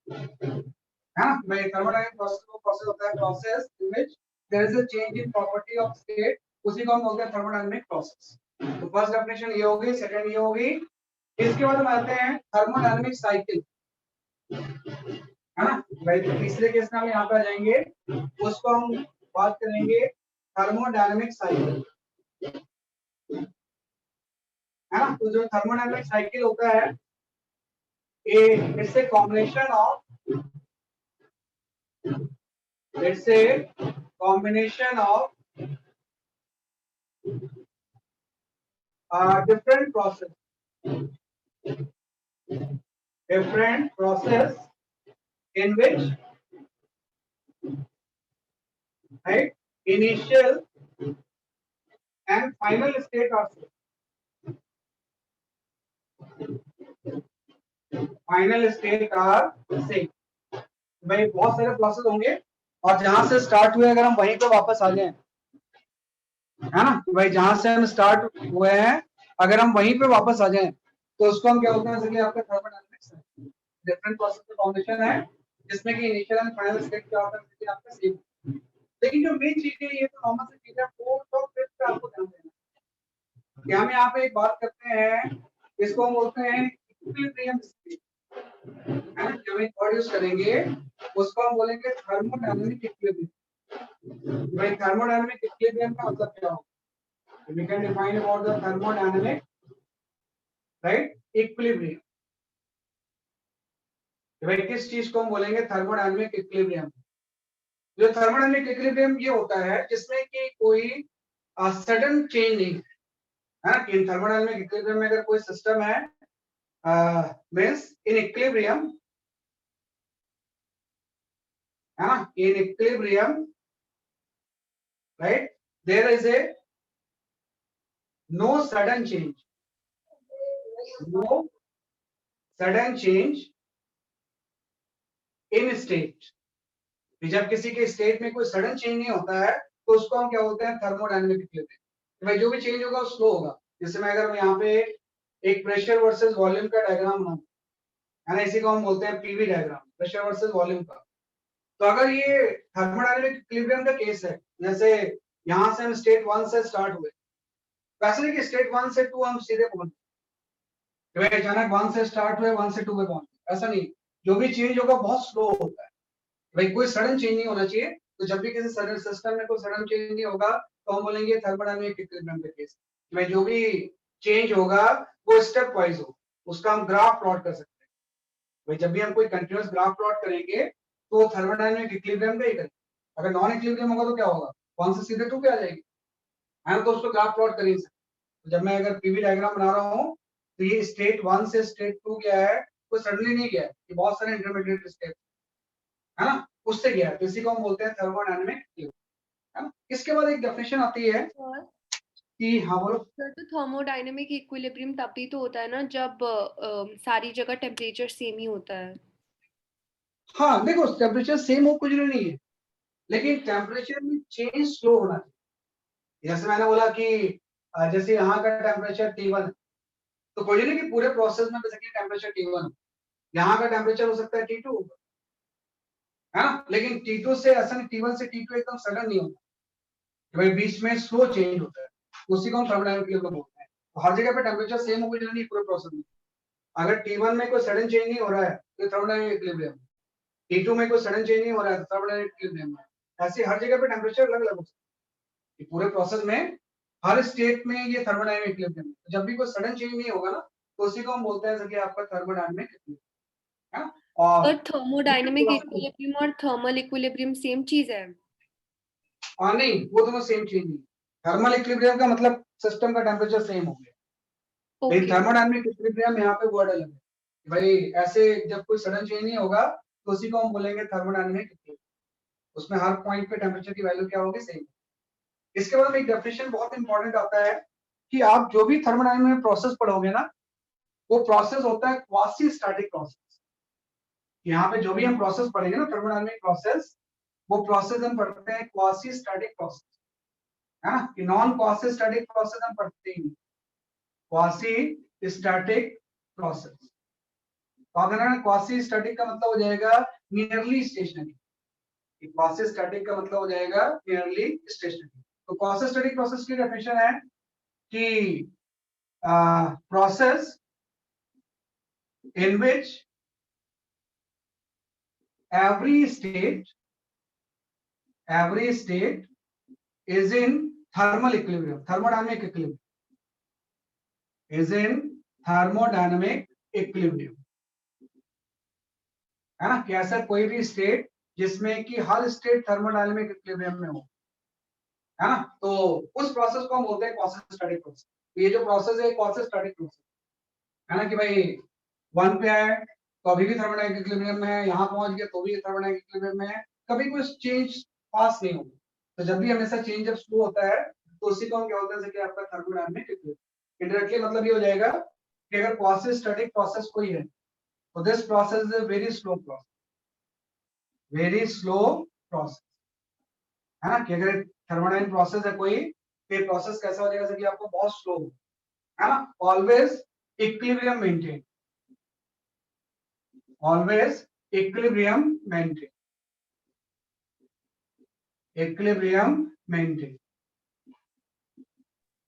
Speaker 1: है ना। भाई थर्मोडायनामिक प्रोसेस वो प्रोसेस होता है process in which there is a change in property of state, उसी को हम बोलते हैं थर्मोडायनामिक प्रोसेस। तो फर्स्ट डेफिनेशन ये होगी, सेकंड ये होगी, इसके बाद हम आते हैं थर्मोडायनामिक साइकिल, है ना। भाई तीसरे केस में हम यहाँ पे आ जाएंगे, उसको हम बात करेंगे थर्मोडायनामिक साइकिल, है ना। तो जो थर्मोडायनामिक साइकिल होता है it's a combination of, let's say combination of different process in which, right, initial and final state are same, final state are same। भाई बहुत सारे प्रोसेस होंगे और जहां से स्टार्ट हुए अगर हम वहीं पे वापस आ जाएं, है ना, भाई जहां से हम स्टार्ट हुए हैं अगर हम वहीं पे वापस आ जाएं तो उसको हम क्या बोलते हैं, जैसे आपका थर्मोडायनामिक्स है, डिफरेंट प्रोसेस का कॉम्बिनेशन है जिसमें कि इनिशियल एंड फाइनल स्टेट क्या होता है, जैसे आपका सेम। लेकिन जो मेन चीज है ये तो नॉर्मल सी चीज है, फोर्थ और फिफ्थ पे आपको ध्यान देना है कि हम यहाँ पे एक बात करते हैं, इसको हम बोलते हैं इक्विलिब्रियम स्टेट, जब एक वर्ड यूज करेंगे उसको हम बोलेंगे थर्मोडायनामिक इक्विलिब्रियम। भाई थर्मोडायनामिक इक्विलिब्रियम का मतलब क्या होगा, we can define about the thermodynamic, right, equilibrium। भाई किस चीज को हम बोलेंगे थर्मोडायनामिक इक्विलिब्रियम। जो थर्मोडायनामिक इक्विलिब्रियम ये होता है जिसमें कि कोई सडन चेंज नहीं है ना। कि थर्मोडायनामिक इक्विलिब्रियम में अगर कोई सिस्टम है मींस इन इक्विलिब्रियम, है ना, in equilibrium, right, there is a no sudden change, no sudden change in state। जब किसी के स्टेट में कोई सडन चेंज नहीं होता है तो उसको हम क्या बोलते हैं, थर्मोडायनेमिक इक्विलिब्रियम। भाई जो भी चेंज होगा वो स्लो होगा। जैसे मैं अगर यहाँ पे एक प्रेशर वर्सेस वॉल्यूम का डायग्राम बनाऊं, है ना, इसी को हम बोलते हैं PV diagram, pressure versus volume का। तो अगर ये थर्मोडायनेमिक इक्विलिब्रियम का केस है, जैसे यहाँ से हम स्टेट 1 से स्टार्ट हुए, वैसे नहीं कि स्टेट 1 से 2 हम सीधे पहुंच गए, अचानक 1 से स्टार्ट हुए 1 से 2 पे पहुंच गए, ऐसा नहीं। जो भी चेंज होगा बहुत स्लो होता है भाई, कोई सडन चेंज नहीं होना चाहिए। तो जब भी किसी सडन सिस्टम में कोई सडन चेंज नहीं होगा तो हम बोलेंगे थर्मोडायनेमिक इक्विलिब्रियम का केस। भाई जो भी चेंज होगा वो स्टेप वाइज हो, उसका हम ग्राफ प्लॉट कर सकते हैं। भाई जब भी हम कोई कंटीन्यूअस ग्राफ प्लॉट करेंगे तो थर्मोडायनेमिक इक्विलिब्रियम का ही करेंगे। अगर नॉन इक्विलिब्रियम होगा तो क्या होगा, 1 से सीधे 2 पे आ जाएगी, है तो उसको ग्राफ प्लॉट कर ही नहीं सकते। तो जब मैं अगर पीवी डायग्राम बना रहा हूँ तो ये स्टेट 1 से स्टेट 2 क्या है, कोई सडनली नहीं गया है, ये बहुत सारे इंटरमीडिएट स्टेप है ना, उससे गया है। तो इसी को हम बोलते हैं थर्मोडायनेमिक इक्विलिब्रियम, है ना। इसके बाद एक डेफिनेशन आती है
Speaker 3: सर
Speaker 1: कि, हाँ बोलो।
Speaker 3: सर, तो थर्मोडायनेमिक इक्विलिब्रियम तभी तो होता है ना जब सारी जगह टेम्परेचर सेम ही होता है।
Speaker 1: हाँ देखो, टेम्परेचर सेम हो कुछ नहीं है, लेकिन टेम्परेचर में चेंज स्लो होना चाहिए। जैसे मैंने बोला कि जैसे यहाँ का टेम्परेचर T1 है, तो कोई नहीं कि पूरे प्रोसेस में बेसिकली टेम्परेचर T1 हो, यहाँ का टेम्परेचर हो सकता है T2 होगा, है ना। लेकिन T2 से ऐसा नहीं, T1 से T2 एकदम सडन नहीं होता, भाई बीच में स्लो चेंज होता है, उसी को हम थर्मोडायनेमिक इक्विलिब्रियम बोलते हैं। तो हर जगह पे टेम्परेचर सेम हो कुछ नहीं पूरे प्रोसेस में। अगर T1 में कोई सडन चेंज नहीं हो रहा है तो थर्मोडायनेमिक इक्विलिब्रियम, T2 में कोई सडन चेंज नहीं हो रहा है तो थर्मोडायनेमिक इक्विलिब्रियम है। ऐसे हर जगह पे टेम्परेचर अलग अलग हो सकता है, पूरे प्रोसेस में हर स्टेट में ये थर्मोडायनेमिक इक्विलिब्रियम है। जब भी कोई सडन चेंज नहीं होगा ना तो उसी को हम बोलते हैं कि आपका थर्मोडायनेमिक इक्विलिब्रियम, है ना। और
Speaker 3: सर, थर्मोडायनेमिक इक्विलिब्रियम और थर्मल इक्विलिब्रियम सेम चीज है?
Speaker 1: नहीं, वो दोनों सेम चीज नहीं। थर्मल इक्विलिब्रियम का मतलब सिस्टम का टेम्परेचर सेम हो गया, लेकिन
Speaker 3: ओके।
Speaker 1: थर्मोडायनेमिक इक्विलिब्रियम यहाँ पे वर्ड अलग है। भाई ऐसे जब कोई सडन चेंज नहीं होगा तो उसी को हम बोलेंगे थर्मोडायनेमिक इक्विलिब्रियम, उसमें हर पॉइंट पे टेम्परेचर की वैल्यू क्या होगी, सेम। इसके बाद एक डेफिनेशन बहुत इंपॉर्टेंट आता है कि आप जो भी थर्मोडायनेमिक प्रोसेस पढ़ोगे ना, वो प्रोसेस होता है क्वासी स्टैटिक प्रोसेस। यहाँ पे जो भी हम प्रोसेस पढ़ेंगे ना थर्मोडायनेमिक प्रोसेस, वो प्रोसेस हम पढ़ते हैं क्वासी स्टैटिक प्रोसेस, है ना, कि नॉन क्वासी स्टैटिक प्रोसेस हम पढ़ते ही नहीं, क्वासी स्टैटिक प्रोसेस। तो आप देखना क्वासी स्टैटिक का मतलब हो जाएगा नियरली स्टेशनरी, क्वासी स्टैटिक का मतलब हो जाएगा नियरली स्टेशनरी। तो क्वासी स्टैटिक प्रोसेस की डेफिनेशन है कि process in which every state is in thermal equilibrium, thermodynamic equilibrium, is in thermodynamic equilibrium, है ना। कि ऐसा कोई भी स्टेट जिसमें कि हर स्टेट थर्मोडायनामिक इक्विलिब्रियम में हो, है ना, तो उस प्रोसेस को हम बोलते हैं क्वासी स्टैटिक प्रोसेस। ये जो प्रोसेस है क्वासी स्टैटिक प्रोसेस, है ना, कि भाई 1 पे आए तो अभी भी थर्मोडायनामिक इक्विलिब्रियम में है, यहाँ पहुंच गए तो भी थर्मोडायनामिक इक्विलिब्रियम में है, कभी कोई चेंज पास नहीं होगा। तो जब भी हमेशा चेंज जब स्लो होता है तो उसी को हम क्या बोलते हैं कि आपका थर्मोडायनामिक इक्विलिब्रियम। इनडायरेक्टली मतलब ये हो जाएगा कि अगर क्वासी स्टैटिक प्रोसेस कोई है तो this process is a very slow process, very slow process, है ना। कि अगर थर्मोडायनामिक प्रोसेस है कोई तो ये प्रोसेस कैसा हो जाएगा कि आपको बहुत स्लो हो, है ना। Always equilibrium maintain, always equilibrium maintain, equilibrium maintain,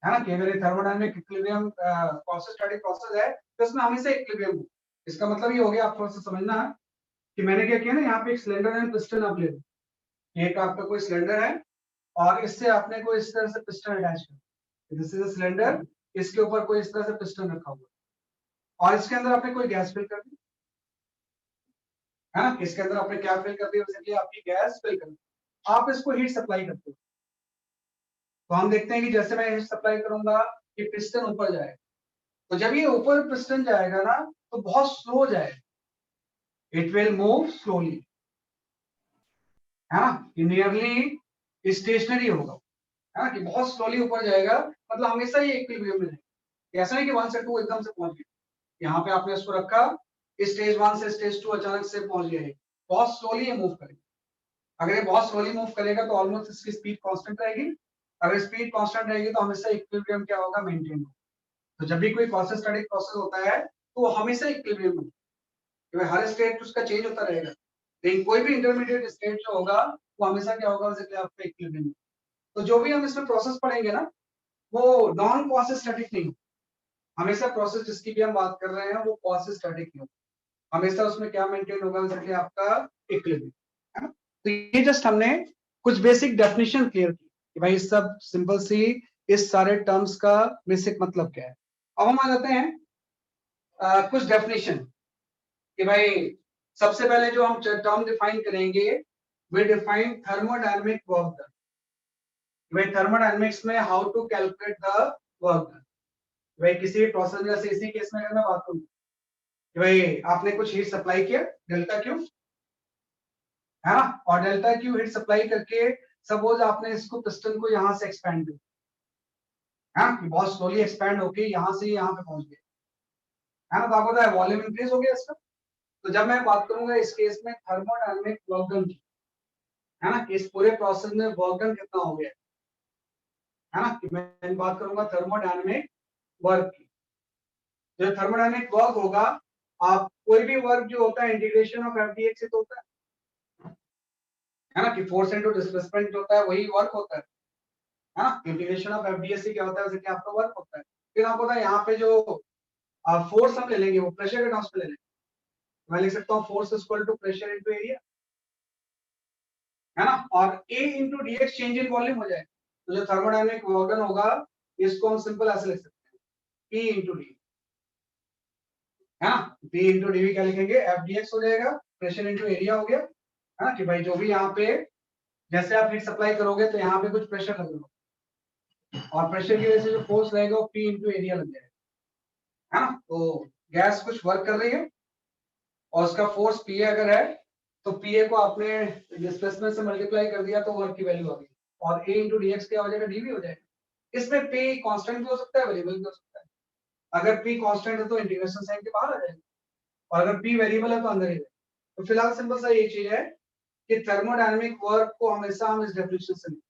Speaker 1: है ना। कि अगर thermodynamic equilibrium process static process है तो इसमें हमेशा इक्विलिब्रियम हो। इसका मतलब ये हो गया, आप थोड़ा सा समझना कि मैंने क्या किया ना, यहाँ पे एक सिलेंडर एंड पिस्टन आप ले लो, एक आपका कोई सिलेंडर है और इससे आपने कोई इस तरह से पिस्टन अटैच कर, दिस इज अ सिलेंडर, इसके ऊपर कोई इस तरह से पिस्टन रखा हुआ और इसके अंदर आपने कोई गैस फिल कर दी, है ना। इसके अंदर आपने क्या फिल कर दिया, बेसिकली आपकी गैस फिल कर दी, आप इसको हीट सप्लाई करते हो। तो हम देखते हैं कि जैसे मैं हीट सप्लाई करूंगा कि पिस्टन ऊपर जाएगा, तो जब ये ऊपर पिस्टन जाएगा ना तो बहुत स्लो जाएगा, इट विल मूव स्लोली, है ना, कि नियरली स्टेशनरी होगा, है ना, कि बहुत स्लोली ऊपर जाएगा, मतलब हमेशा ये इक्विलिब्रियम में रहेगा। ऐसा नहीं कि 1 से 2 एकदम से पहुंच गया, यहाँ पे आपने इसको रखा, स्टेज 1 से स्टेज 2 अचानक से पहुंच गया, बहुत स्लोली ये मूव करेगा। अगर ये बहुत स्लोली मूव करेगा तो ऑलमोस्ट इसकी स्पीड कांस्टेंट रहेगी, अगर स्पीड कांस्टेंट रहेगी तो हमेशा इक्विलिब्रियम क्या होगा, मेंटेन होगा। तो जब भी कोई क्वासी स्टैटिक प्रोसेस होता है तो वो हमेशा इक्विलिब्रियम में, क्योंकि हर स्टेट उसका चेंज होता रहेगा, लेकिन कोई भी इंटरमीडिएट स्टेट जो होगा वो हमेशा क्या होगा, जैसे आपका इक्विलिब्रियम में। तो जो भी हम इसमें प्रोसेस पढ़ेंगे ना वो नॉन क्वासी स्टैटिक नहीं, हमेशा प्रोसेस जिसकी भी हम बात कर रहे हैं वो क्वासी स्टैटिक नहीं होगा, हमेशा उसमें क्या मेंटेन होगा, जैसे कि आपका इक्विलिब्रियम, है ना। तो ये जस्ट हमने कुछ बेसिक डेफिनेशन क्लियर की कि भाई इस सब सिंपल सी इस सारे टर्म्स का बेसिक मतलब क्या है। अब हम आ जाते हैं कुछ डेफिनेशन कि भाई सबसे पहले जो हम टर्म डिफाइन करेंगे, we define thermodynamic work done. भाई थर्मोडायनामिक्स में how to calculate the work done. भाई किसी प्रोसेस जैसे इसी केस में अगर मैं बात करूं कि भाई आपने कुछ हीट सप्लाई किया डेल्टा क्यू, है ना, और डेल्टा क्यू हीट सप्लाई करके सपोज आपने इसको पिस्टन को यहां से एक्सपेंड किया, है ना, बहुत स्लोली एक्सपेंड होके यहां से यहां पे पहुंच गया, है ना, तो आपको पता है वॉल्यूम इंक्रीज हो गया इसका। तो जब मैं बात करूंगा इस केस में थर्मोडायनामिक वर्क डन की, है ना, कि इस पूरे प्रोसेस में वर्क डन कितना हो गया, है ना, कि मैं बात करूंगा थर्मोडायनामिक वर्क की। जो थर्मोडायनामिक वर्क होगा, आप कोई भी वर्क जो होता है इंटीग्रेशन ऑफ एफडीएक्स से तो होता है ना, कि फोर्स इनटू डिस्प्लेसमेंट होता है वही वर्क होता है ना, इंटीग्रेशन ऑफ एफडीएस से क्या होता है, जैसे कि आपका वर्क होता है। फिर आपको पता है यहाँ पे जो फोर्स हम ले लेंगे वो प्रेशर के टर्म्स पे ले लेंगे, मैं लिख सकता हूँ force is equal to pressure into area, है ना, और A into D X change in volume हो जाएगा। तो जो थर्मोडायनामिक वर्क डन होगा इसको हम सिंपल ऐसे लिख सकते हैं P इंटू डी, है ना, P इंटू डी क्या लिखेंगे, एफ डी एक्स हो जाएगा, प्रेशर इंटू एरिया हो गया, है ना, कि भाई जो भी यहाँ पे जैसे आप हीट सप्लाई करोगे तो यहाँ पे कुछ प्रेशर लगेगा और प्रेशर की वजह से जो फोर्स रहेगा वो P इंटू एरिया लग जाएगा, है ना। तो गैस कुछ वर्क कर रही है और उसका फोर्स P अगर है तो P को आपने डिस्प्लेसमेंट से मल्टीप्लाई कर दिया तो वर्क की वैल्यू आ गई, और A इंटू डी एक्स क्या हो जाएगा, डी भी हो जाएगा। इसमें P कांस्टेंट भी हो सकता है, वेरिएबल भी हो सकता है। अगर P कांस्टेंट है तो इंटीग्रेशन साइन के बाहर आ जाएगा, और अगर P वेरिएबल है तो अंदर ही रहेगा। तो फिलहाल सिंपल सा ये चीज है कि थर्मोडायनामिक वर्क को हमेशा हम इस डेफिनेशन से लेंगे,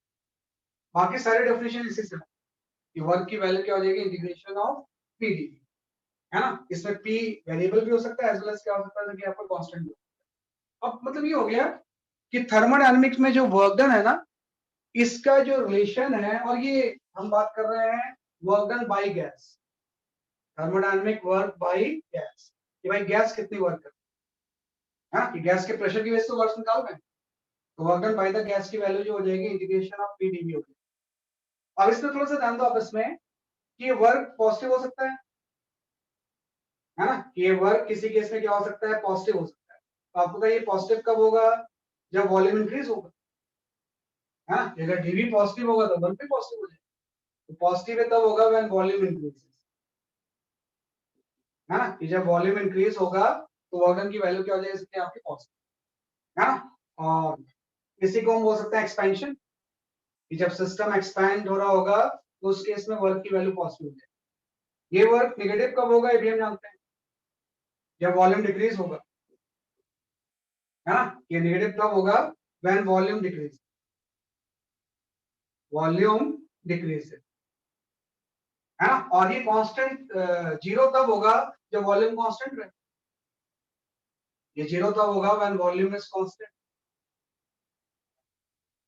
Speaker 1: बाकी सारे डेफिनेशन इसी से कि वर्क की वैल्यू क्या हो जाएगी, इंटीग्रेशन ऑफ P डी, है ना। इसमें P वेरिएबल भी हो सकता है एज वेल एज क्या हो सकता है कि आपका कांस्टेंट भी हो सकता है। अब मतलब ये हो गया कि थर्मोडायनामिक्स में जो वर्क डन है ना, इसका जो रिलेशन है, और ये हम बात कर रहे हैं work done by gas, thermodynamic work by gas, कि भाई गैस कितनी वर्क करती है, हाँ, कि गैस के प्रेशर की वजह से वर्क निकाल रहे हैं, तो work done by the gas की वैल्यू जो हो जाएगी इंटीग्रेशन ऑफ P dV होगी। अब इसमें थोड़ा सा ध्यान दो आपस में कि ये वर्क पॉजिटिव हो सकता है ना, कि ये वर्क किसी केस में क्या हो सकता है, पॉजिटिव हो सकता है। तो आपको पता है ये पॉजिटिव कब होगा, जब वॉल्यूम इंक्रीज होगा, है ना, अगर डीवी पॉजिटिव होगा तो वर्क भी पॉजिटिव हो जाएगा। तो पॉजिटिव है तब होगा व्हेन वॉल्यूम इंक्रीजेस, है ना, कि जब वॉल्यूम इंक्रीज होगा तो वर्क डन की वैल्यू क्या हो जाएगी, इसमें आपकी पॉजिटिव, है ना। और इसी को हम बोल सकते हैं एक्सपेंशन, कि जब सिस्टम एक्सपैंड हो रहा होगा तो उस केस में वर्क की वैल्यू पॉजिटिव हो जाएगी। ये वर्क नेगेटिव कब होगा, ये भी हम जानते हैं, जब वॉल्यूम डिक्रीज होगा, है ना, ये नेगेटिव तब होगा when volume decrease, volume decrease, है ना। और ये कांस्टेंट जीरो तब होगा जब वॉल्यूम कांस्टेंट रहे, ये जीरो तब होगा व्हेन वॉल्यूम इज कांस्टेंट,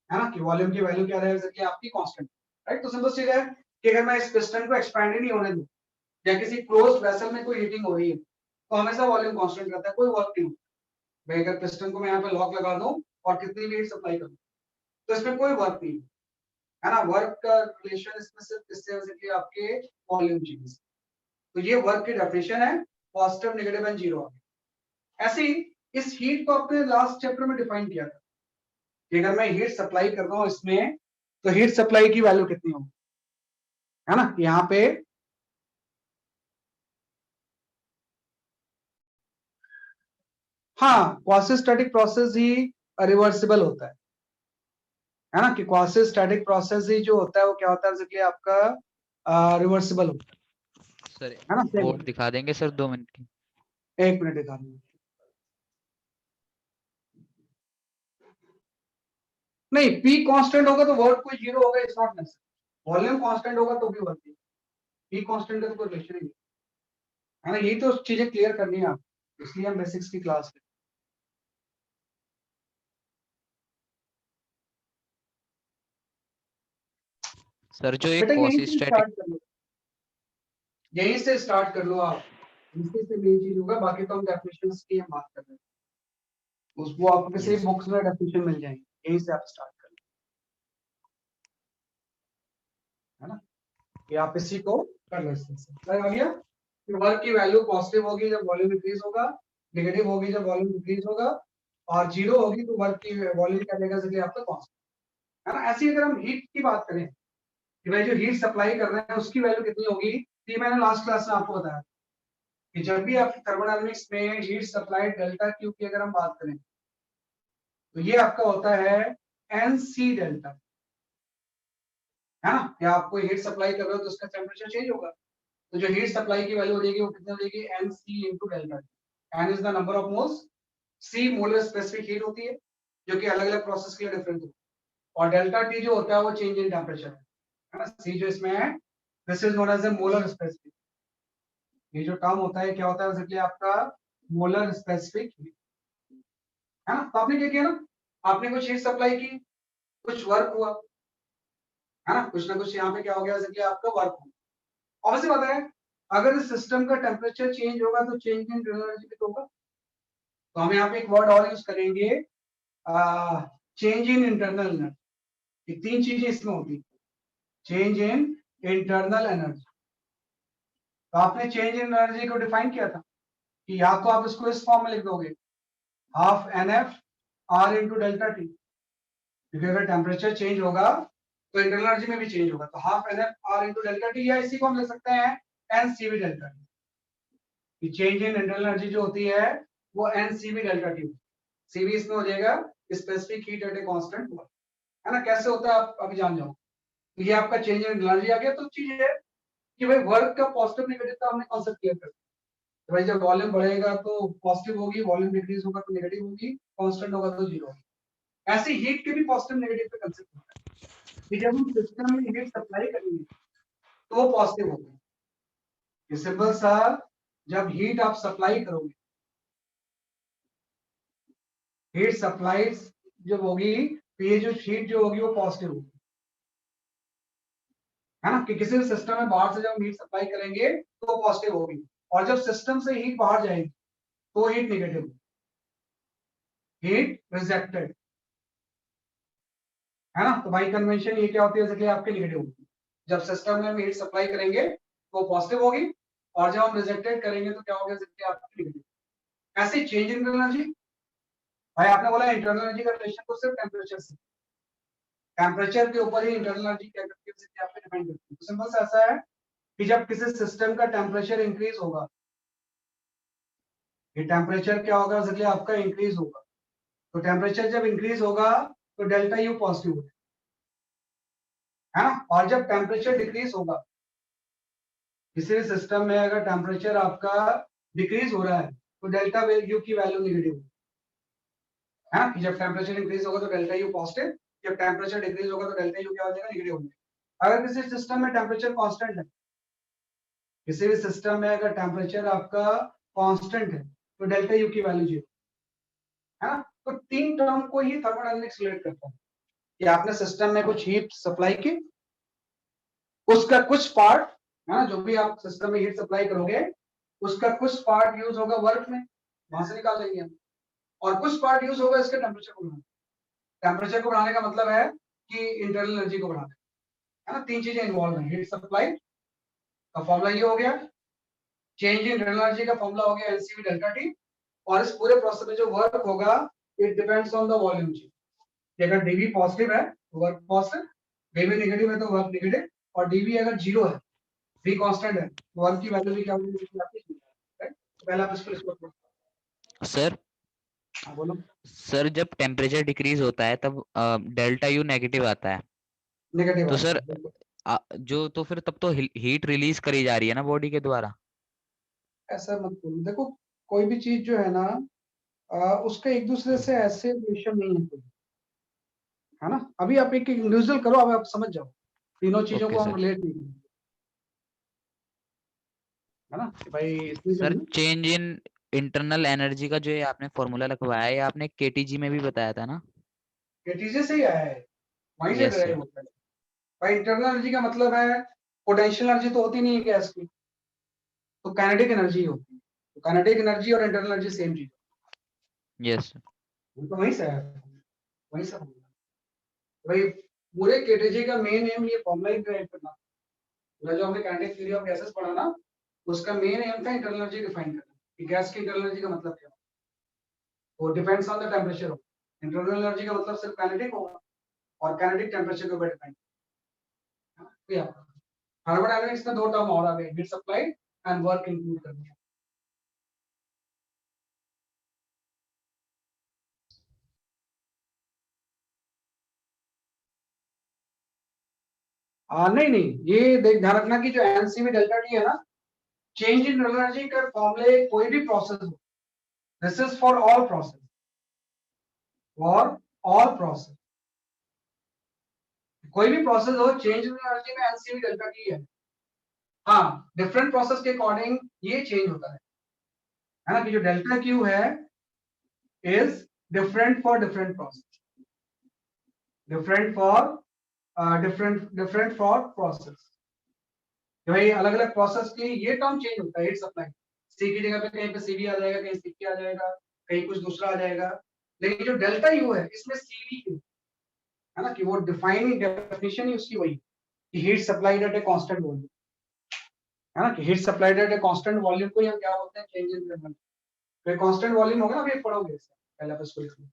Speaker 1: है ना, कि वॉल्यूम की वैल्यू क्या रहेगी, कि आपकी कांस्टेंट, राइट। तो सिंपल चीज है कि अगर मैं इस पिस्टन को एक्सपैंड ही नहीं होने दूं या किसी क्लोज्ड वेसल में कोई हीटिंग हो रही है तो हमेशा वॉल्यूम कांस्टेंट रहता है, कोई वर्क नहीं होता। मैं अगर पिस्टन को मैं यहाँ पे लॉक लगा दूं और कितनी भी हीट सप्लाई करूं तो इसमें कोई वर्क नहीं है ना, वर्क का रिलेशन इसमें सिर्फ इससे वजह कि आपके वॉल्यूम चेंज। तो ये वर्क की डेफिनेशन है, पॉजिटिव, नेगेटिव एंड जीरो। ऐसे ही इस हीट को आपने लास्ट चैप्टर में डिफाइन किया था कि अगर मैं हीट सप्लाई कर रहा हूं इसमें तो हीट सप्लाई की वैल्यू कितनी होगी, है ना, यहाँ पे हाँ क्वासी स्टैटिक प्रोसेस ही रिवर्सिबल होता है ना, कि क्वासी स्टैटिक प्रोसेस ही जो होता है वो क्या होता है, बेसिकली आपका रिवर्सिबल होता
Speaker 4: सर
Speaker 1: है ना।
Speaker 4: बोर्ड दिखा देंगे सर 2 मिनट की।
Speaker 1: एक मिनट दिखा दूंगा। नहीं, P कांस्टेंट होगा तो वर्क कोई जीरो होगा, it's not necessary. Volume constant होगा तो भी वर्क है, P कांस्टेंट का तो कोई रिलेशन ही नहीं है ना। यही तो चीजें क्लियर करनी है आप, इसलिए हम बेसिक्स की क्लास में।
Speaker 4: सर जो एक
Speaker 1: बेटा यहीं से
Speaker 4: क्वासिस्टैटिक,
Speaker 1: स्टार्ट कर लो, यहीं से स्टार्ट कर लो आप, इसी से मेन चीज होगा। बाकी तो हम डेफिनेशंस की हम बात कर रहे हैं, उसको आपको किसी
Speaker 4: Yes.
Speaker 1: बुक्स में डेफिनेशन मिल जाएंगे, यहीं से आप स्टार्ट कर लो, है ना। ये आप इसी को कर लो, इससे समझ आ गया कि वर्क की वैल्यू पॉजिटिव होगी जब वॉल्यूम इंक्रीज होगा, नेगेटिव होगी जब वॉल्यूम डिक्रीज होगा, और जीरो होगी तो वर्क की वॉल्यूम क्या रहेगा, इसलिए आपका कांस्टेंट, है ना। ऐसे ही अगर हम हीट की बात करें कि भाई जो हीट सप्लाई कर रहे हैं उसकी वैल्यू कितनी होगी, ये मैंने लास्ट क्लास में आपको बताया कि जब भी आप थर्मोडायनामिक्स में हीट सप्लाई डेल्टा क्यू की अगर हम बात करें तो ये आपका होता है एन सी डेल्टा, है ना। या आपको हीट सप्लाई कर रहे हो तो उसका टेम्परेचर चेंज होगा, तो जो हीट सप्लाई की वैल्यू हो जाएगी वो कितनी हो जाएगी, N C into delta. N is the number of moles, C molar specific heat होती है जो कि अलग अलग प्रोसेस के लिए डिफरेंट होती है, और डेल्टा टी जो होता है वो चेंज इन टेम्परेचर है ना। सी जो इसमें है this is known as a molar specific, ये जो टर्म होता है क्या होता है बेसिकली आपका मोलर स्पेसिफिक हीट, है ना। तो आपने क्या किया ना, आपने कुछ हीट सप्लाई की, कुछ वर्क हुआ, है ना, कुछ ना कुछ यहाँ पे क्या हो गया बेसिकली आपका वर्क हुआ। ऑब्वियसली बात है अगर इस सिस्टम का टेम्परेचर चेंज होगा तो चेंज इन इंटरनल एनर्जी भी तो होगा, तो हम यहाँ पे एक वर्ड और यूज करेंगे, चेंज इन इंटरनल एनर्जी। ये तीन चीजें इसमें होती, चेंज इन इंटरनल एनर्जी। तो आपने चेंज इन एनर्जी को डिफाइन किया था कि या तो आप इसको इस फॉर्म में लिख दोगे, half N F R into delta T, क्योंकि अगर टेम्परेचर चेंज होगा तो इंटरनल एनर्जी में भी चेंज होगा, तो half N F R into delta T, या इसी को हम लिख सकते हैं N C V delta T. Change in internal energy जो होती है वो N C V delta T, C V इसमें हो जाएगा specific heat at a constant work, है ना। कैसे होता है आप अभी जान जाओ। तो ये आपका चेंज इन एनर्जी आ गया। तो चीज है कि भाई वर्क का पॉजिटिव नेगेटिव का हमने कॉन्सेप्ट क्लियर कर, तो भाई जब वॉल्यूम बढ़ेगा तो पॉजिटिव होगी, वॉल्यूम डिक्रीज होगा तो नेगेटिव होगी, कांस्टेंट होगा तो जीरो होगी। ऐसे हीट के भी पॉजिटिव नेगेटिव का कांसेप्ट होता है कि जब हम सिस्टम में हीट सप्लाई करेंगे तो वो पॉजिटिव होगा। ये सिंपल सा, जब हीट आप सप्लाई करोगे, हीट सप्लाई जब होगी तो ये जो हीट जो होगी वो पॉजिटिव होगी, है ना। कि किसी भी सिस्टम में बाहर से जब हम हीट सप्लाई करेंगे तो वो पॉजिटिव होगी, और जब सिस्टम से हीट बाहर जाएगी तो हीट नेगेटिव होगी, हीट रिजेक्टेड, है ना। तो बाई कन्वेंशन ये क्या होती है, जैसे आपके नेगेटिव होगी। जब सिस्टम में हम हीट सप्लाई करेंगे तो पॉजिटिव होगी, और जब हम रिजेक्टेड करेंगे तो क्या होगा, जैसे आपकी नेगेटिव। ऐसे चेंज इन एनर्जी, भाई आपने बोला इंटरनल एनर्जी का रिलेशन तो सिर्फ टेम्परेचर से, टेम्परेचर के ऊपर ही इंटरनल एनर्जी क्या करती है, आप पे डिपेंड करती है। तो सिंपल सा ऐसा है कि जब किसी सिस्टम का टेम्परेचर इंक्रीज होगा, ये टेम्परेचर क्या होगा, जैसे आपका इंक्रीज होगा, तो टेम्परेचर जब इंक्रीज होगा तो डेल्टा यू पॉजिटिव होगा, है ना। और जब टेम्परेचर डिक्रीज होगा, किसी भी सिस्टम में अगर टेम्परेचर आपका डिक्रीज हो रहा है तो डेल्टा यू की वैल्यू नेगेटिव होगी, है ना। जब टेम्परेचर इंक्रीज होगा तो डेल्टा यू पॉजिटिव, जब टेम्परेचर डिक्रीज होगा तो डेल्टा यू क्या हो जाएगा, नेगेटिव हो जाएगा। अगर किसी सिस्टम में टेम्परेचर कांस्टेंट है, किसी भी सिस्टम में अगर टेम्परेचर आपका कांस्टेंट है तो डेल्टा यू की वैल्यू जीरो, है ना। तो तीन टर्म को ही थर्मोडायनामिक्स रिलेट करता है कि आपने सिस्टम में कुछ हीट सप्लाई की, उसका कुछ पार्ट, है ना, जो भी आप सिस्टम में हीट सप्लाई करोगे उसका कुछ पार्ट यूज होगा वर्क में, वहां से निकाल लेंगे हम, और कुछ पार्ट यूज होगा इसके टेम्परेचर को बढ़ाने। टेम्परेचर को बढ़ाने का मतलब है कि इंटरनल एनर्जी को बढ़ाना, है ना। तीन चीजें इन्वॉल्व हैं, हीट सप्लाई का फॉर्मूला ये हो गया, चेंज इन इंटरनल एनर्जी का फॉर्मूला हो गया एनसीवी डेल्टा टी, और इस पूरे प्रोसेस में जो वर्क होगा it depends on the volume change. अगर डीवी पॉजिटिव है तो वर्क पॉजिटिव, डीवी नेगेटिव है तो वर्क नेगेटिव, और डीवी अगर जीरो है, v कांस्टेंट है, तो वर्क की वैल्यू भी क्या होगी, आपकी जीरो है, राइट। तो पहले आप इसको
Speaker 4: सर
Speaker 1: हाँ बोलो।
Speaker 4: सर जब टेम्परेचर डिक्रीज होता है तब डेल्टा यू नेगेटिव आता है,
Speaker 1: नेगेटिव
Speaker 4: तो
Speaker 1: आता
Speaker 4: सर
Speaker 1: है, बिल्कुल।
Speaker 4: जो तो फिर तब तो हीट रिलीज करी जा रही है ना बॉडी के द्वारा।
Speaker 1: ऐसा मत बोलो, देखो कोई भी चीज जो है ना उसका एक दूसरे से ऐसे रिलेशन नहीं है कोई, है ना। अभी आप एक इंडिविजुअल करो, अब आप समझ जाओ, तीनों चीजों
Speaker 4: Okay,
Speaker 1: को हम
Speaker 4: sir.
Speaker 1: रिलेट नहीं करेंगे, है ना कि भाई इतनी
Speaker 4: सर
Speaker 1: जल्दी।
Speaker 4: चेंज इन इंटरनल एनर्जी का जो ये आपने फॉर्मूला लिखवाया है, ये आपने केटीजी में भी बताया था ना?
Speaker 1: केटीजे से ही आया है, वहीं से
Speaker 4: यस सर.
Speaker 1: डिराइव होता है भाई। इंटरनल एनर्जी का मतलब है पोटेंशियल एनर्जी तो होती नहीं है गैस की, तो काइनेटिक एनर्जी होती है। तो काइनेटिक एनर्जी और इंटरनल एनर्जी सेम चीज
Speaker 4: यस सर.
Speaker 1: है, तो वहीं से आया है, वहीं से होगा। भाई पूरे केटीजे का मेन एम ये फॉर्मूला ही डिराइव करना, पूरा जो हमने काइनेटिक थ्योरी ऑफ गैसेस पढ़ा ना, उसका मेन एम था इंटरनल एनर्जी डिफाइन करना कि गैस की इंटरनल एनर्जी का मतलब क्या है। वो depends on the temperature. Internal energy का मतलब सिर्फ काइनेटिक होगा, और काइनेटिक टेम्परेचर के ऊपर डिपेंड है। थर्मोडायनामिक्स में दो टर्म और आ गए, heat supply and work include कर दिया। नहीं नहीं, ये देख ध्यान रखना कि जो एनसीवी डेल्टा टी है ना, चेंज इन एनर्जी का फॉर्मूले कोई भी प्रोसेस हो, this is for all process, for all process, कोई भी प्रोसेस हो, चेंज इन एनर्जी में एनसीवी डेल्टा टी है। हाँ, डिफरेंट प्रोसेस के अकॉर्डिंग ये चेंज होता है ना, कि जो डेल्टा क्यू है is different for different process, different for different for process. भाई अलग अलग प्रोसेस के लिए ये टर्म चेंज होता है, हीट सप्लाई। सी की जगह पे कहीं पे सीवी आ जाएगा, कहीं सीपी आ जाएगा, कहीं कुछ दूसरा आ जाएगा। लेकिन जो डेल्टा यू है इसमें सीवी है ना, कि वो डिफाइनिंग डेफिनेशन ही उसकी वही कि heat supplied eight a constant volume, है ना, कि heat supplied eight a constant volume को ही हम क्या बोलते हैं, चेंज इन टेम्परेचर। तो कांस्टेंट वॉल्यूम होगा ना, अभी पढ़ोगे इससे पहले आप इसको लिख लो।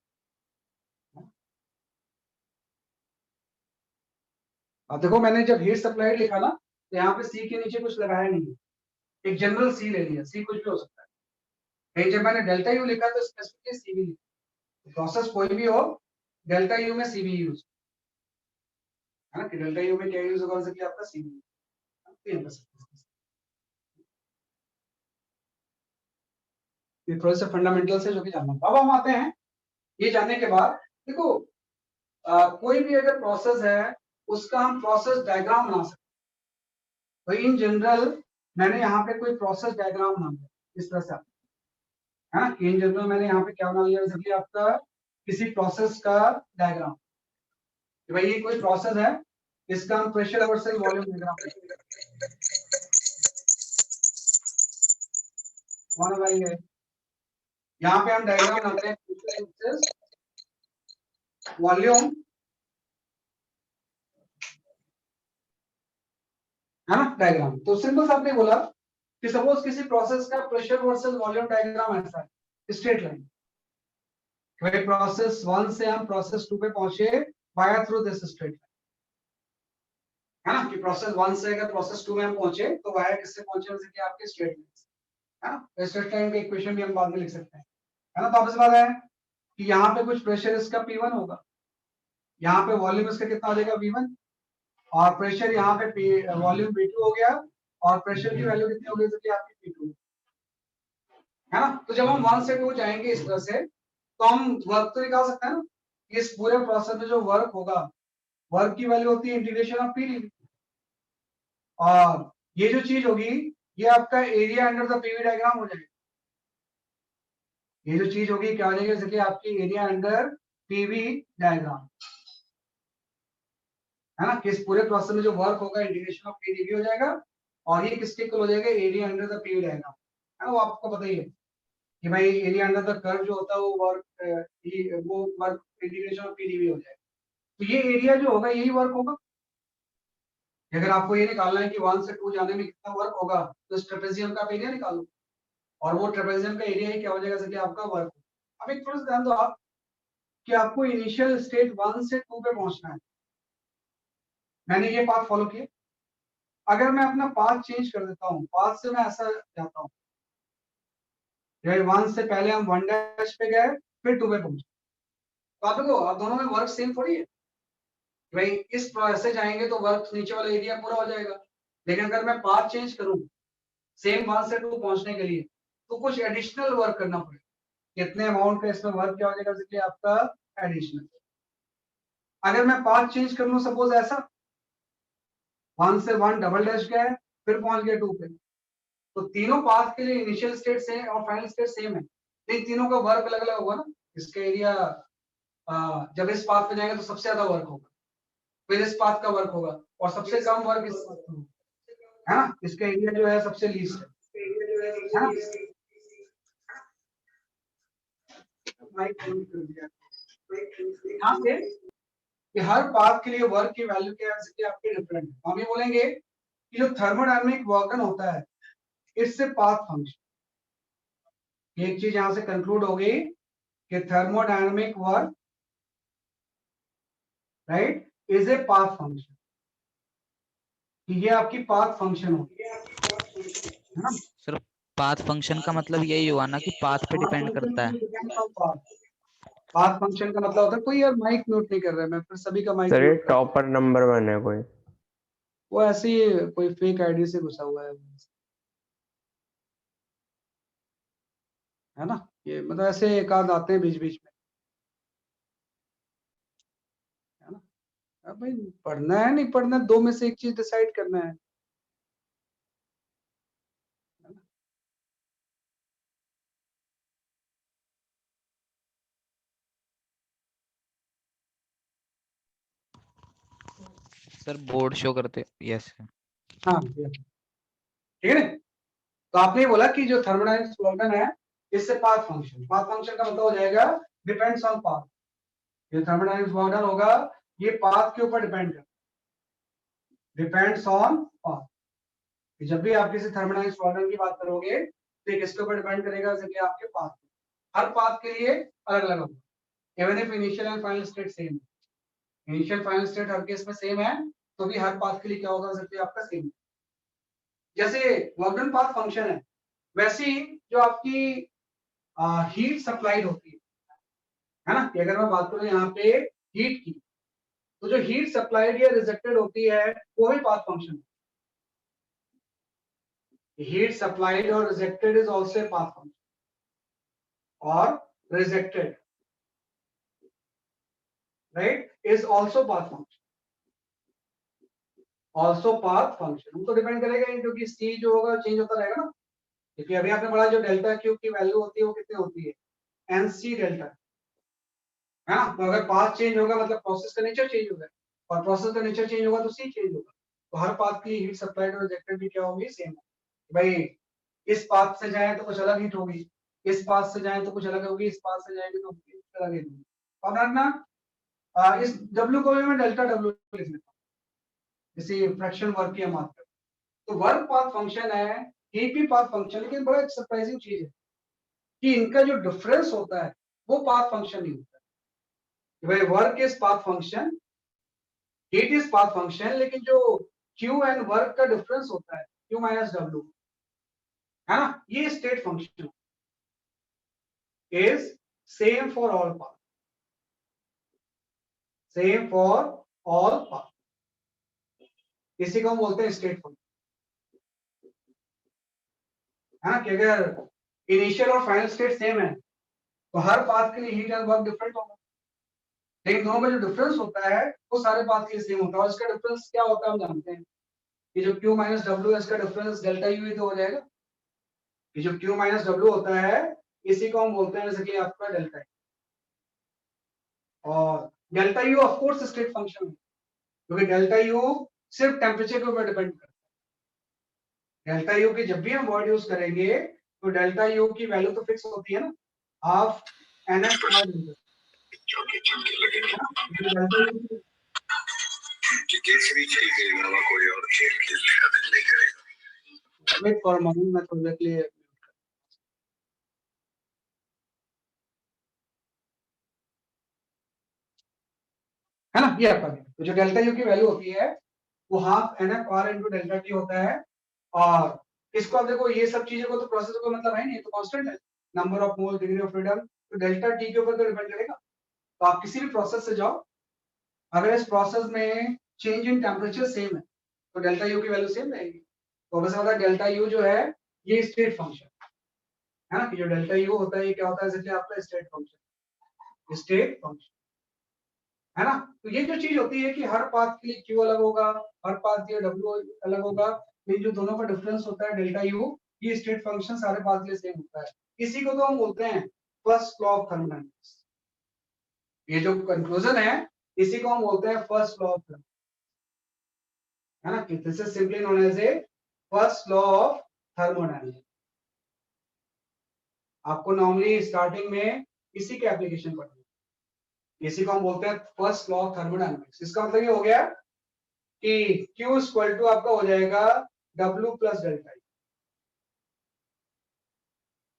Speaker 1: अब देखो मैंने जब हीट सप्लाइड लिखा ना, तो यहाँ पे सी के नीचे कुछ लगाया नहीं है, एक जनरल सी ले लिया, सी कुछ भी हो सकता है। कहीं जब मैंने डेल्टा यू लिखा तो स्पेसिफिकली सीवी लिखा, प्रोसेस कोई भी हो, डेल्टा यू में सीवी यूज है ना, कि डेल्टा यू में क्या यूज होगा, जैसे कि आपका सीवी। ये थोड़े से फंडामेंटल्स है जो कि जानना। अब हम आते हैं ये जानने के बाद, देखो कोई भी अगर प्रोसेस है उसका हम प्रोसेस डायग्राम बना सकते हैं। तो इन जनरल मैंने यहाँ पे कोई प्रोसेस डायग्राम बना दिया इस तरह से, है ना, कि इन जनरल मैंने यहाँ पे क्या बना लिया, जैसे कि आपका किसी प्रोसेस का डायग्राम, कि भाई ये कोई प्रोसेस है, इसका हम प्रेशर वर्सेस वॉल्यूम डायग्राम कौन भाई है, यहाँ पे हम डायग्राम बनाते हैं प्रेशर वर्सेस वॉल्यूम, है ना, डायग्राम। तो सिंपल सा आपने बोला कि सपोज किसी प्रोसेस का प्रेशर वर्सेस वॉल्यूम डायग्राम ऐसा है, स्ट्रेट लाइन। भाई प्रोसेस 1 से हम प्रोसेस 2 पे पहुंचे via through this straight line, है ना, कि प्रोसेस 1 से अगर प्रोसेस 2 में हम पहुंचे तो वाया किससे पहुंचे, जैसे कि आपके स्ट्रेट लाइन, है ना। स्ट्रेट लाइन का इक्वेशन भी हम बाद में लिख सकते हैं, है ना। तो आपसे बात है कि यहाँ पे कुछ प्रेशर इसका P1 होगा, यहाँ पे वॉल्यूम इसका कितना हो जाएगा V1, और प्रेशर यहाँ पे वॉल्यूम V2 हो गया, और प्रेशर की वैल्यू कितनी होगी, जैसे कि आपकी P2, है ना। तो जब हम 1 से 2 जाएंगे इस तरह से, तो हम वर्क तो निकाल सकते हैं ना, इस पूरे प्रोसेस में जो वर्क होगा, वर्क की वैल्यू होती है इंटीग्रेशन ऑफ पी डीवी, और ये जो चीज होगी ये आपका area under the PV diagram हो जाएगा। ये जो चीज होगी क्या हो जाएगी, जैसे कि आपकी एरिया अंडर पीवी डायग्राम, है ना, कि इस पूरे प्रोसेस में जो वर्क होगा इंटीग्रेशन ऑफ पी डीवी हो जाएगा, और ये किसके इक्वल हो जाएगा, area under the PV diagram, है ना। वो आपको पता ही है कि भाई एरिया अंडर द कर्व जो होता है वो work integration of P dV हो जाएगा। तो ये एरिया जो होगा यही वर्क होगा। अगर आपको ये निकालना है कि 1 से 2 जाने में कितना वर्क होगा, तो इस ट्रेपेजियम का एरिया निकालो, और वो ट्रेपेजियम का एरिया ही क्या हो जाएगा, जैसे कि आपका वर्क। अब एक थोड़ा सा ध्यान दो आप कि आपको इनिशियल स्टेट 1 से 2 पे पहुंचना है, मैंने ये पाथ फॉलो किया। अगर मैं अपना पाथ चेंज कर देता हूँ, पाथ से मैं ऐसा जाता हूँ, 1 से पहले हम 1 डैश पे गए, फिर 2 पे पहुंचे, तो आप देखो अब दोनों में वर्क सेम थोड़ी है। भाई इस प्रोसेस से जाएंगे तो वर्क नीचे वाला एरिया पूरा हो जाएगा, लेकिन अगर मैं पाथ चेंज करूं सेम 1 से 2 पहुंचने के लिए, तो कुछ एडिशनल वर्क करना पड़ेगा। कितने अमाउंट का इसमें वर्क क्या हो जाएगा, जैसे आपका एडिशनल, अगर मैं पाथ चेंज कर लूं सपोज ऐसा 1 से 1 डबल डैश गया है फिर पहुंच गया 2 पे, तो तीनों पाथ के लिए इनिशियल स्टेट सेम और फाइनल स्टेट सेम है, लेकिन तीनों का वर्क अलग अलग होगा ना। इसका एरिया जब इस पाथ पे जाएगा तो सबसे ज्यादा वर्क होगा, फिर इस पाथ का वर्क होगा और सबसे कम वर्क इस है ना, इसका एरिया जो है सबसे लीस्ट है ना। यहाँ से कि हर पाथ के लिए वर्क की वैल्यू क्या है आपके डिफरेंट है। हम ये बोलेंगे कि जो थर्मोडायनामिक वर्क डन होता है इससे पाथ फंक्शन, एक चीज यहां से कंक्लूड हो गई कि thermodynamic work right is a path function, ये आपकी पाथ फंक्शन होगी है ना।
Speaker 4: सर पाथ फंक्शन का मतलब यही हुआ ना कि पाथ पे डिपेंड करता है।
Speaker 1: पाथ फंक्शन का मतलब होता है, कोई यार माइक म्यूट नहीं कर रहा है, मैं फिर सभी का माइक
Speaker 6: सर ये
Speaker 1: म्यूट कर,
Speaker 6: टॉपर नंबर 1 है कोई?
Speaker 1: वो ऐसे ही कोई फेक आईडी से घुसा हुआ है ना। ये मतलब ऐसे एक आध आते हैं बीच बीच में, है ना। अब भाई पढ़ना है नहीं पढ़ना, दो में से एक चीज डिसाइड करना है ना?
Speaker 4: सर बोर्ड शो करते, यस
Speaker 1: हाँ ठीक है। तो आपने बोला कि जो थर्मोडायनामिक्स वर्क है इससे पाथ फंक्शन का मतलब हो जाएगा डिपेंड्स ऑन पाथ। ये थर्मोडायनामिक्स वर्क होगा ये पाथ के ऊपर डिपेंड करता है, डिपेंड्स ऑन पाथ। जब भी आप किसी थर्मोडायनामिक्स वर्क की बात करोगे तो ये किसके ऊपर डिपेंड करेगा, जैसे कि आपके पाथ, हर पाथ के लिए अलग अलग होगा। Even if initial and final state same, initial final state her case में सेम है तो भी हर पाथ के लिए क्या होगा, जैसे आपका सेम। जैसे वर्क डन पाथ फंक्शन है वैसे ही जो आपकी हीट सप्लाइड होती है ना, कि अगर मैं बात करूं यहाँ पे हीट की, तो जो हीट सप्लाइड या रिजेक्टेड होती है वो भी पाथ फंक्शन है। हीट सप्लाइड और rejected is also a path function, और rejected right is also path function, also path function. वो तो डिपेंड करेगा क्योंकि सी जो होगा चेंज होता रहेगा ना, क्योंकि अभी आपने पढ़ा जो डेल्टा क्यू की वैल्यू होती है वो कितनी होती है, एनसी डेल्टा है ना। तो अगर पाथ चेंज होगा मतलब प्रोसेस का नेचर चेंज होगा, और प्रोसेस का नेचर चेंज होगा तो सी चेंज होगा। तो हर पाथ की हीट सप्लाइड और रिजेक्टेड भी क्या होगी, सेम। भाई इस पाथ से जाए तो कुछ अलग हीट होगी, इस पाथ से जाए तो कुछ अलग होगी, इस पाथ से जाएगी तो कुछ अलग हीट होगी। और ना इस W को भी मैं डेल्टा W लिख लेता हूँ, इसी फ्रैक्शन वर्क की हम बात करते हैं। तो work path function heat, heat भी पाथ फंक्शन, लेकिन बड़ा सरप्राइजिंग चीज है कि इनका जो डिफरेंस होता है वो पाथ फंक्शन नहीं होता है। भाई work is path function, heat is path function, लेकिन जो Q एंड वर्क का डिफरेंस होता है Q माइनस W है ना, ये state function is same for all path, same for all path, इसी को हम बोलते हैं स्टेट फंक्शन, है ना। कि अगर इनिशियल और फाइनल स्टेट सेम है तो हर पाथ के लिए हीट एंड वर्क डिफरेंट होगा, लेकिन दोनों का जो डिफरेंस होता है वो सारे पाथ के लिए सेम होता है। और इसका डिफरेंस क्या होता है हम जानते हैं, कि जो Q माइनस W है इसका डिफरेंस डेल्टा U ही तो हो जाएगा। कि जो Q माइनस W होता है इसी को हम बोलते हैं जैसे कि आपका डेल्टा U, और delta U of course state function है, क्योंकि डेल्टा U सिर्फ टेम्परेचर के ऊपर डिपेंड करता है। डेल्टा U की जब भी हम वर्ड यूज करेंगे तो डेल्टा U की वैल्यू तो फिक्स होती है ना, half NF wait for a moment, मैं थोड़ी देर के लिए है ना, ये आपका। तो जो डेल्टा U की वैल्यू होती है वो half NF R into delta T होता है। और इसको आप देखो, ये सब चीजों को तो प्रोसेस को मतलब है नहीं, तो कांस्टेंट है, number of mole, degree of freedom, तो डेल्टा T के ऊपर तो डिपेंड करेगा। तो आप किसी भी प्रोसेस से जाओ, अगर इस प्रोसेस में चेंज इन टेम्परेचर सेम है तो डेल्टा U की वैल्यू सेम रहेगी। तो बस मतलब डेल्टा U जो है ये स्टेट फंक्शन है ना, कि जो डेल्टा U होता है ये क्या होता है, जैसे आपका स्टेट फंक्शन, स्टेट फंक्शन है ना। तो ये जो चीज होती है कि हर पाथ के लिए क्यू अलग होगा, हर पाथ के लिए डब्ल्यू अलग होगा, ये जो दोनों का डिफरेंस होता है डेल्टा यू, ये स्टेट फंक्शन सारे पाथ के लिए सेम होता है। इसी को तो हम बोलते हैं फर्स्ट लॉ ऑफ थर्मोडायनेमिक्स। ये जो कंक्लूजन है इसी को हम बोलते हैं फर्स्ट लॉ ऑफ थर्मोडायनेमिक्स, है ना, कि this is simply known as a first law of thermodynamics. आपको नॉर्मली स्टार्टिंग में इसी के एप्लीकेशन पढ़नी है, इसी को हम बोलते हैं फर्स्ट लॉ ऑफ थर्मोडायनेमिक्स। इसका मतलब ये हो गया कि Q इक्वल टू आपका हो जाएगा W प्लस डेल्टा,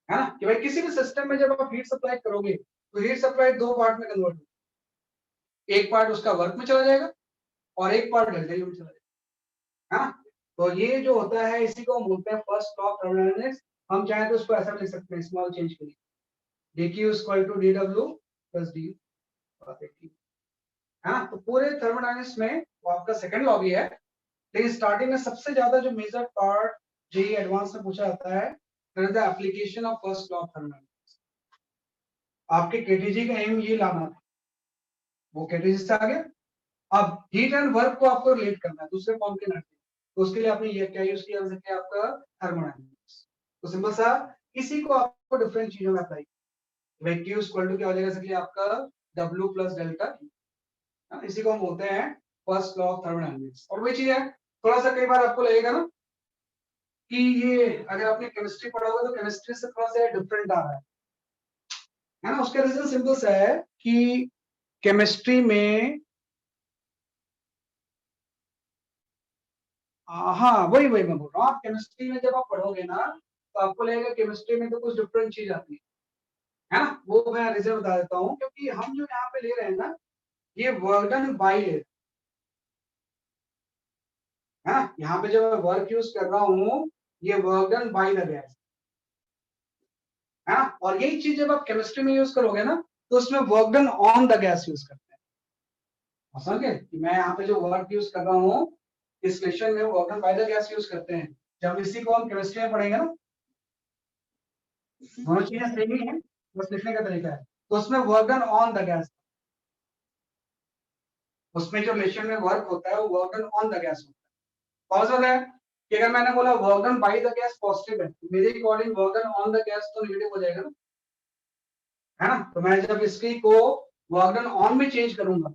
Speaker 1: है ना, कि भाई किसी भी सिस्टम में जब आप हीट सप्लाई करोगे तो हीट सप्लाई दो पार्ट में कन्वर्ट होगी, एक पार्ट उसका वर्क में चला जाएगा और एक पार्ट डेल्टा यू में चला जाएगा, है ना। तो ये जो होता है इसी को हम बोलते हैं फर्स्ट लॉ ऑफ थर्मोडायनेमिक्स। हम चाहें तो इसको ऐसा लिख सकते हैं स्मॉल चेंज के लिए, dQ equal to dW plus du, है ना। तो पूरे थर्मोडायनेमिक्स में वो आपका सेकंड लॉ भी है, लेकिन स्टार्टिंग में सबसे ज्यादा जो मेजर पार्ट जेईई एडवांस में पूछा जाता है that is the application of first law of thermodynamics. आपके केटीजी का एम ये लाना था, वो केटीजी से आ गया। अब हीट एंड वर्क को आपको रिलेट करना है दूसरे फॉर्म के एनर्जी, तो उसके लिए आपने ये क्या यूज किया आपका थर्मोडायनेमिक्स। तो सिंपल सा इसी को आपको डिफरेंट चीजों में अप्लाई भाई Q इक्वल टू क्या हो जाएगा आपका W प्लस डेल्टा, इसी को हम बोलते हैं फर्स्ट लॉ ऑफ थर्मोडायनेमिक्स। और वही चीज है, थोड़ा सा कई बार आपको लगेगा ना कि ये अगर आपने केमिस्ट्री पढ़ा होगा तो केमिस्ट्री से थोड़ा सा डिफरेंट आ रहा है ना। उसका रीजन सिंपल सा है कि केमिस्ट्री में हाँ वही वही मैं बोल रहा हूँ, आप केमिस्ट्री में जब आप पढ़ोगे ना तो आपको लगेगा केमिस्ट्री में तो कुछ डिफरेंट चीज आती है ना। वो मैं रीजन बता देता हूँ, क्योंकि हम जो यहाँ पे ले रहे हैं ना ये वर्क डन बाय है ना। यहाँ पे जब मैं वर्क यूज कर रहा हूँ ये work done by the gas, है ना। और यही चीज जब आप केमिस्ट्री में यूज करोगे ना तो उसमें work done on the gas use करते हैं। समझे कि मैं यहाँ पे जो वर्क यूज कर रहा हूँ इस क्वेश्चन में work done by the gas use करते हैं। जब इसी को हम केमिस्ट्री में पढ़ेंगे ना, दोनों चीजें सेम ही है, बस लिखने का तरीका है। तो उसमें work done on the gas, उसमें जो रिलेशन में वर्क होता है वो work done on the gas होता है। पॉजिटिव है कि अगर मैंने बोला work done by the gas positive है, तो मेरे according work done on the gas तो नेगेटिव हो जाएगा ना, है ना। तो मैं जब इसकी को वर्क डन ऑन में चेंज करूंगा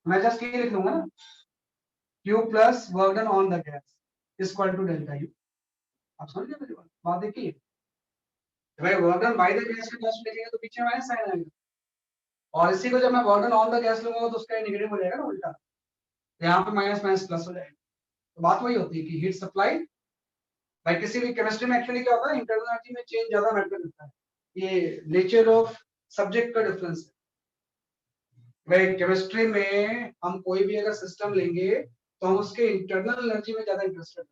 Speaker 1: मैं जस्ट ये लिख लूंगा ना Q plus work done on the gas equal to delta U. आप समझ गए मेरी बात देखिए, भाई work done by the gas के टर्म्स में लिखेंगे तो पीछे माइनस साइन आएगा, और इसी को जब मैं work done on the gas लूंगा तो उसका नेगेटिव हो जाएगा ना उल्टा, तो यहाँ पे माइनस माइनस प्लस हो जाएगा। तो बात वही होती है कि हीट सप्लाई भाई किसी भी केमिस्ट्री में एक्चुअली क्या होता है इंटरनल एनर्जी में चेंज ज्यादा मैटर करता है, ये नेचर ऑफ सब्जेक्ट का डिफरेंस है। भाई केमिस्ट्री में हम कोई भी अगर सिस्टम लेंगे तो हम उसके इंटरनल एनर्जी में ज्यादा इंटरेस्टेड हैं।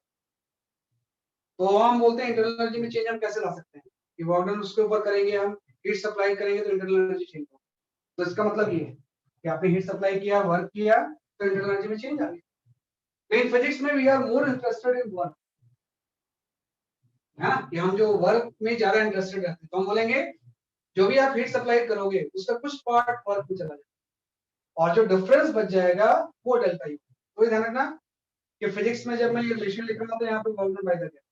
Speaker 1: तो हम बोलते हैं इंटरनल एनर्जी में चेंज हम कैसे ला सकते हैं कि वर्क डन उसके ऊपर करेंगे, हम हीट सप्लाई करेंगे तो इंटरनल एनर्जी चेंज होगा। तो इसका मतलब ये है कि आपने हीट सप्लाई किया वर्क किया तो इंटरनल एनर्जी में चेंज आ गया। तो इन फिजिक्स में we are more interested in work, है ना, कि हम जो वर्क में ज्यादा इंटरेस्टेड रहते हैं। तो हम बोलेंगे जो भी आप हीट सप्लाई करोगे उसका कुछ पार्ट वर्क में चला जाएगा और जो डिफरेंस बच जाएगा वो डेल्टा यू। तो ध्यान रखना कि फिजिक्स में जब मैं ये रिलेशन लिख रहा हूं तो यहाँ पे work done by the gas,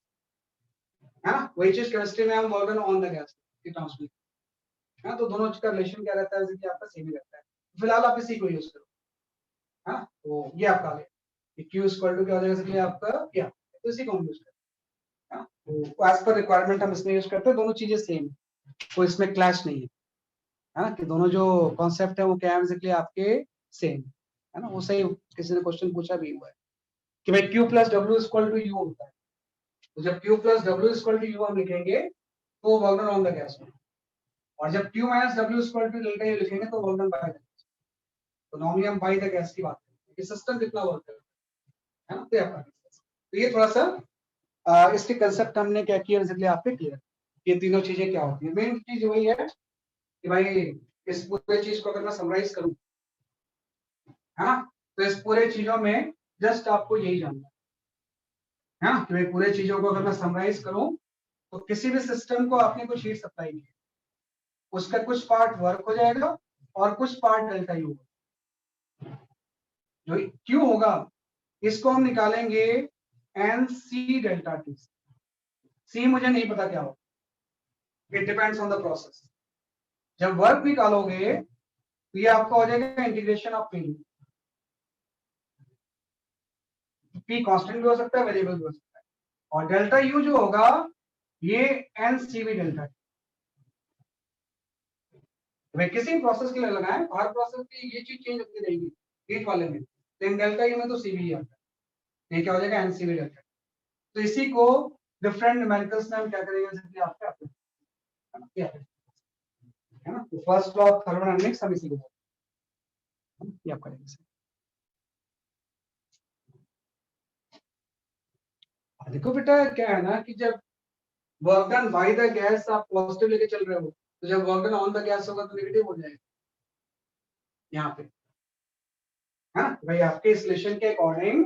Speaker 1: है ना, वही चीज केमिस्ट्री में हम work done on the gas के टर्म्स में, है ना। तो दोनों का रिलेशन क्या रहता है जैसे कि आपका सेम ही रहता है। फिलहाल आप इसी को यूज करो, है ना। तो ये आपका आ गया Q इक्वल टू क्या हो जाएगा जैसे कि आपका क्या, तो इसी को हम यूज करते हैं, तो एज पर रिक्वायरमेंट हम इसमें यूज करते हैं। दोनों चीजें सेम है, कोई इसमें क्लैश नहीं है ना, कि दोनों जो कॉन्सेप्ट है वो क्या है बेसिकली आपके सेम है ना। वो सही किसी ने क्वेश्चन पूछा भी हुआ है कि भाई Q plus W equal to U होता है, तो जब Q plus W equal to U हम लिखेंगे तो work done on the gas में, और जब Q minus W equal to delta U लिखेंगे तो work done by the gas. तो नॉर्मली हम बाय द गैस की बात करते हैं कि सिस्टम कितना वर्क करता है ना। तो ये आपका तो ये थोड़ा सा इसके कंसेप्ट हमने क्या किया बेसिकली आपके क्लियर, ये तीनों चीजें क्या होती है। मेन चीज वही है कि भाई इस पूरे चीज को अगर मैं समराइज करूं, है ना, तो इस पूरे चीजों में जस्ट आपको यही जानना है ना कि भाई पूरे चीजों को अगर मैं समराइज करूं तो किसी भी सिस्टम को आपने कुछ हीट सप्लाई की, उसका कुछ पार्ट वर्क हो जाएगा और कुछ पार्ट डेल्टा यू होगा, जो Q होगा इसको हम निकालेंगे NC डेल्टा T। C मुझे नहीं पता क्या होगा, it depends on the process. जब वर्क निकालोगे तो ये आपका हो जाएगा integration of P। P constant भी हो सकता है, वेरिएबल भी हो सकता है। और डेल्टा U जो होगा ये NCV डेल्टा। भाई किसी प्रोसेस के लिए लगाएं, हर प्रोसेस की ये चीज चेंज होती रहेगी हीट वाले में, लेकिन डेल्टा यू में तो सीवी आता है। ये क्या हो जाएगा एनसीवी डेल्टा। तो इसी को डिफरेंट न्यूमेरिकल्स में हम क्या करेंगे, जैसे आपके आते है ना। तो फर्स्ट लॉ ऑफ थर्मोडायनामिक्स हम इसी को बोलते हैं, ये आप करेंगे। देखो बेटा क्या है ना कि जब work done by the gas आप पॉजिटिव लेके चल रहे हो, तो जब work done on the gas होगा तो नेगेटिव हो जाएगा यहाँ पे, है ना। भाई आपके इस रिलेशन के according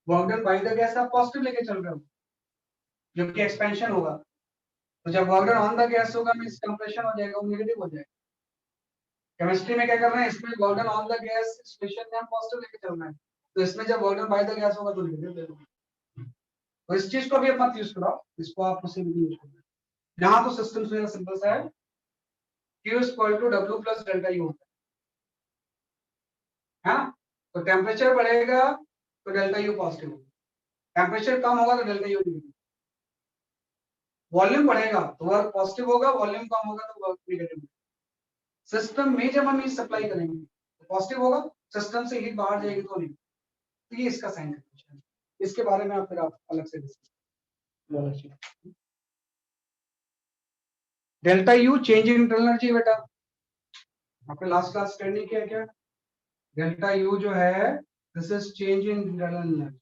Speaker 1: work done by the gas आप पॉजिटिव लेके चल रहे हो, जबकि एक्सपेंशन होगा तो जब work done on the gas होगा मींस कंप्रेशन हो जाएगा, वो नेगेटिव हो जाएगा। केमिस्ट्री में क्या कर रहे हैं, इसमें work done on the gas situation में हम पॉजिटिव लेके चल रहे हैं, तो इसमें जब work done by the gas होगा तो नेगेटिव ले लो। तो इस चीज को भी मत यूज करो, इसको आप उसे भी यूज करो। यहाँ तो सिस्टम से सिंपल सा है, Q equal to W plus delta U होता है ना। तो टेम्परेचर बढ़ेगा तो डेल्टा U पॉजिटिव होगा, टेम्परेचर कम होगा तो डेल्टा U नेगेटिव। वॉल्यूम बढ़ेगा तो वर्क पॉजिटिव होगा, वॉल्यूम कम होगा तो वर्क नेगेटिव होगा। सिस्टम में जब हम हीट सप्लाई करेंगे तो पॉजिटिव होगा, सिस्टम से हीट बाहर जाएगी तो नहीं। तो ये इसका साइन है, इसके बारे में आप फिर आप अलग से discuss. Delta U change in internal energy बेटा, आपने लास्ट क्लास स्टडी किया क्या। डेल्टा यू जो है this is change in internal energy.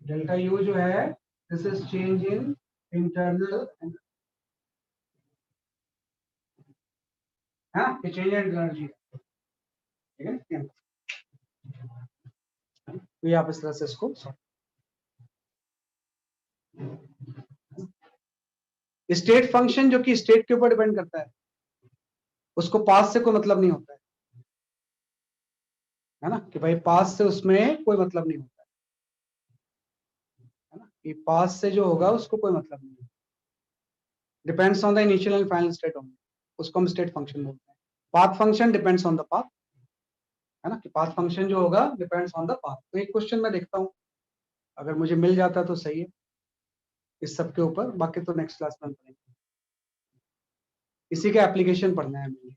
Speaker 1: Delta U जो है this is change in internal, हाँ ये चेंज इन एनर्जी, ठीक है। तो ये आप इस तरह से इसको स्टेट फंक्शन जो कि स्टेट के ऊपर डिपेंड करता है, उसको पास से कोई मतलब नहीं होता है ना, कि भाई पास से उसमें कोई मतलब नहीं होता है ना, कि पास से जो होगा उसको कोई मतलब नहीं है, depends on the initial and final state only, उसको हम स्टेट फंक्शन बोलते हैं। Path function depends on the path, है ना, कि पाथ फंक्शन जो होगा डिपेंड्स ऑन द पाथ। तो एक क्वेश्चन मैं देखता हूँ, अगर मुझे मिल जाता तो सही है इस सब के ऊपर, बाकी तो नेक्स्ट क्लास में पढ़ेंगे। इसी का एप्लीकेशन पढ़ना है मुझे,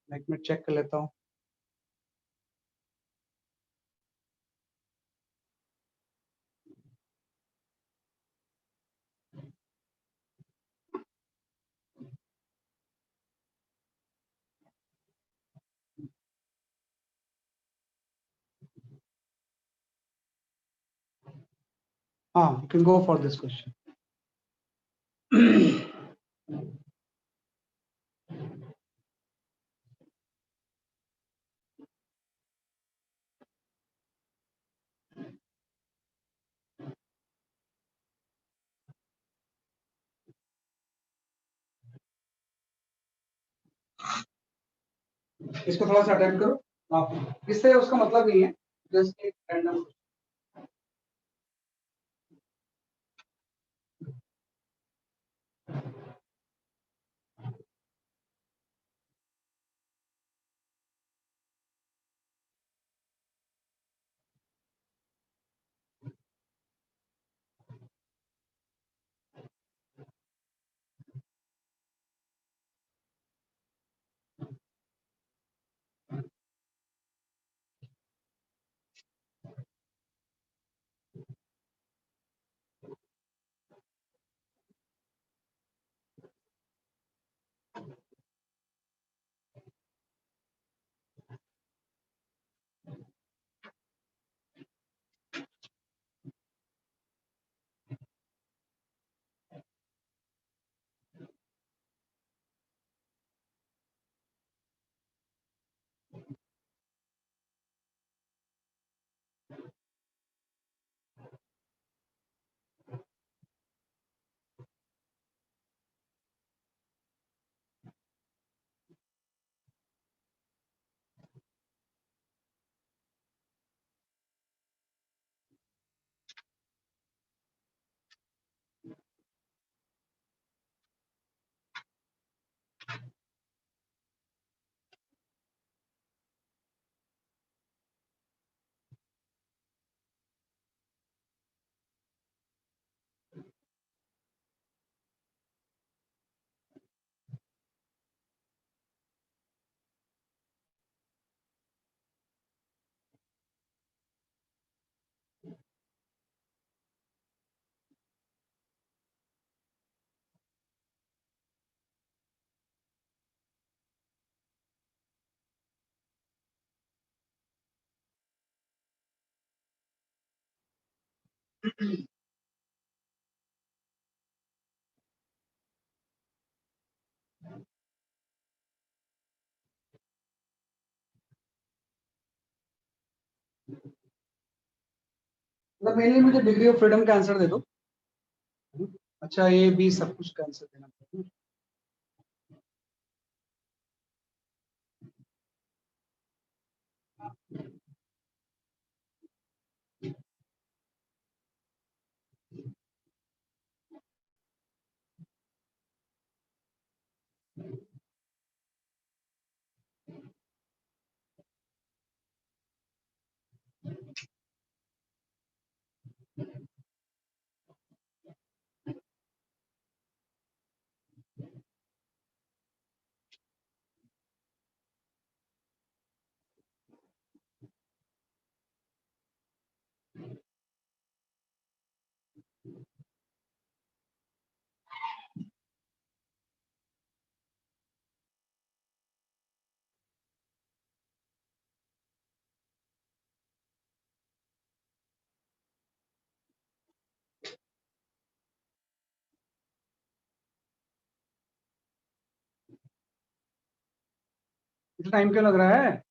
Speaker 1: एक मिनट चेक कर लेता हूँ। हाँ, you can go for this question. इसको थोड़ा सा अटेम्प्ट करो आप, इससे उसका मतलब नहीं है, जस्ट एक रैंडम। मतलब मेनली मुझे डिग्री ऑफ फ्रीडम का आंसर दे दो। अच्छा ए बी सब कुछ का आंसर देना पड़ेगा। इतना टाइम क्यों लग रहा है?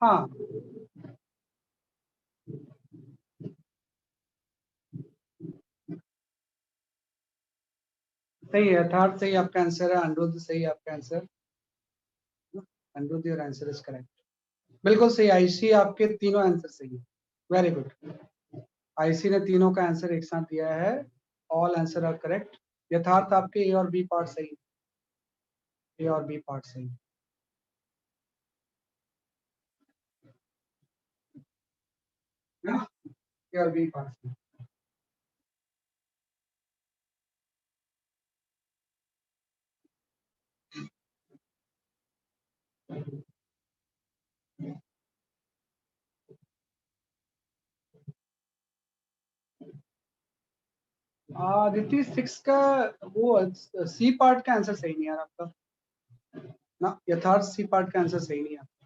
Speaker 1: हाँ सही है, थर्ड सही आपका आंसर है, अनिरुद्ध सही आपका answer, Aniruddh your answer is correct. बिल्कुल सही, आईसी आपके तीनों आंसर सही है, वेरी गुड। आईसी ने तीनों का आंसर एक साथ दिया है, ऑल आंसर आर करेक्ट। यथार्थ आपके ए और बी पार्ट सही, ए और बी पार्ट सही। है ना? ए और बी पार्ट सही। आदित्य 6 का वो सी पार्ट का आंसर सही नहीं यार आपका ना, यथार्थ सी पार्ट का आंसर सही नहीं है।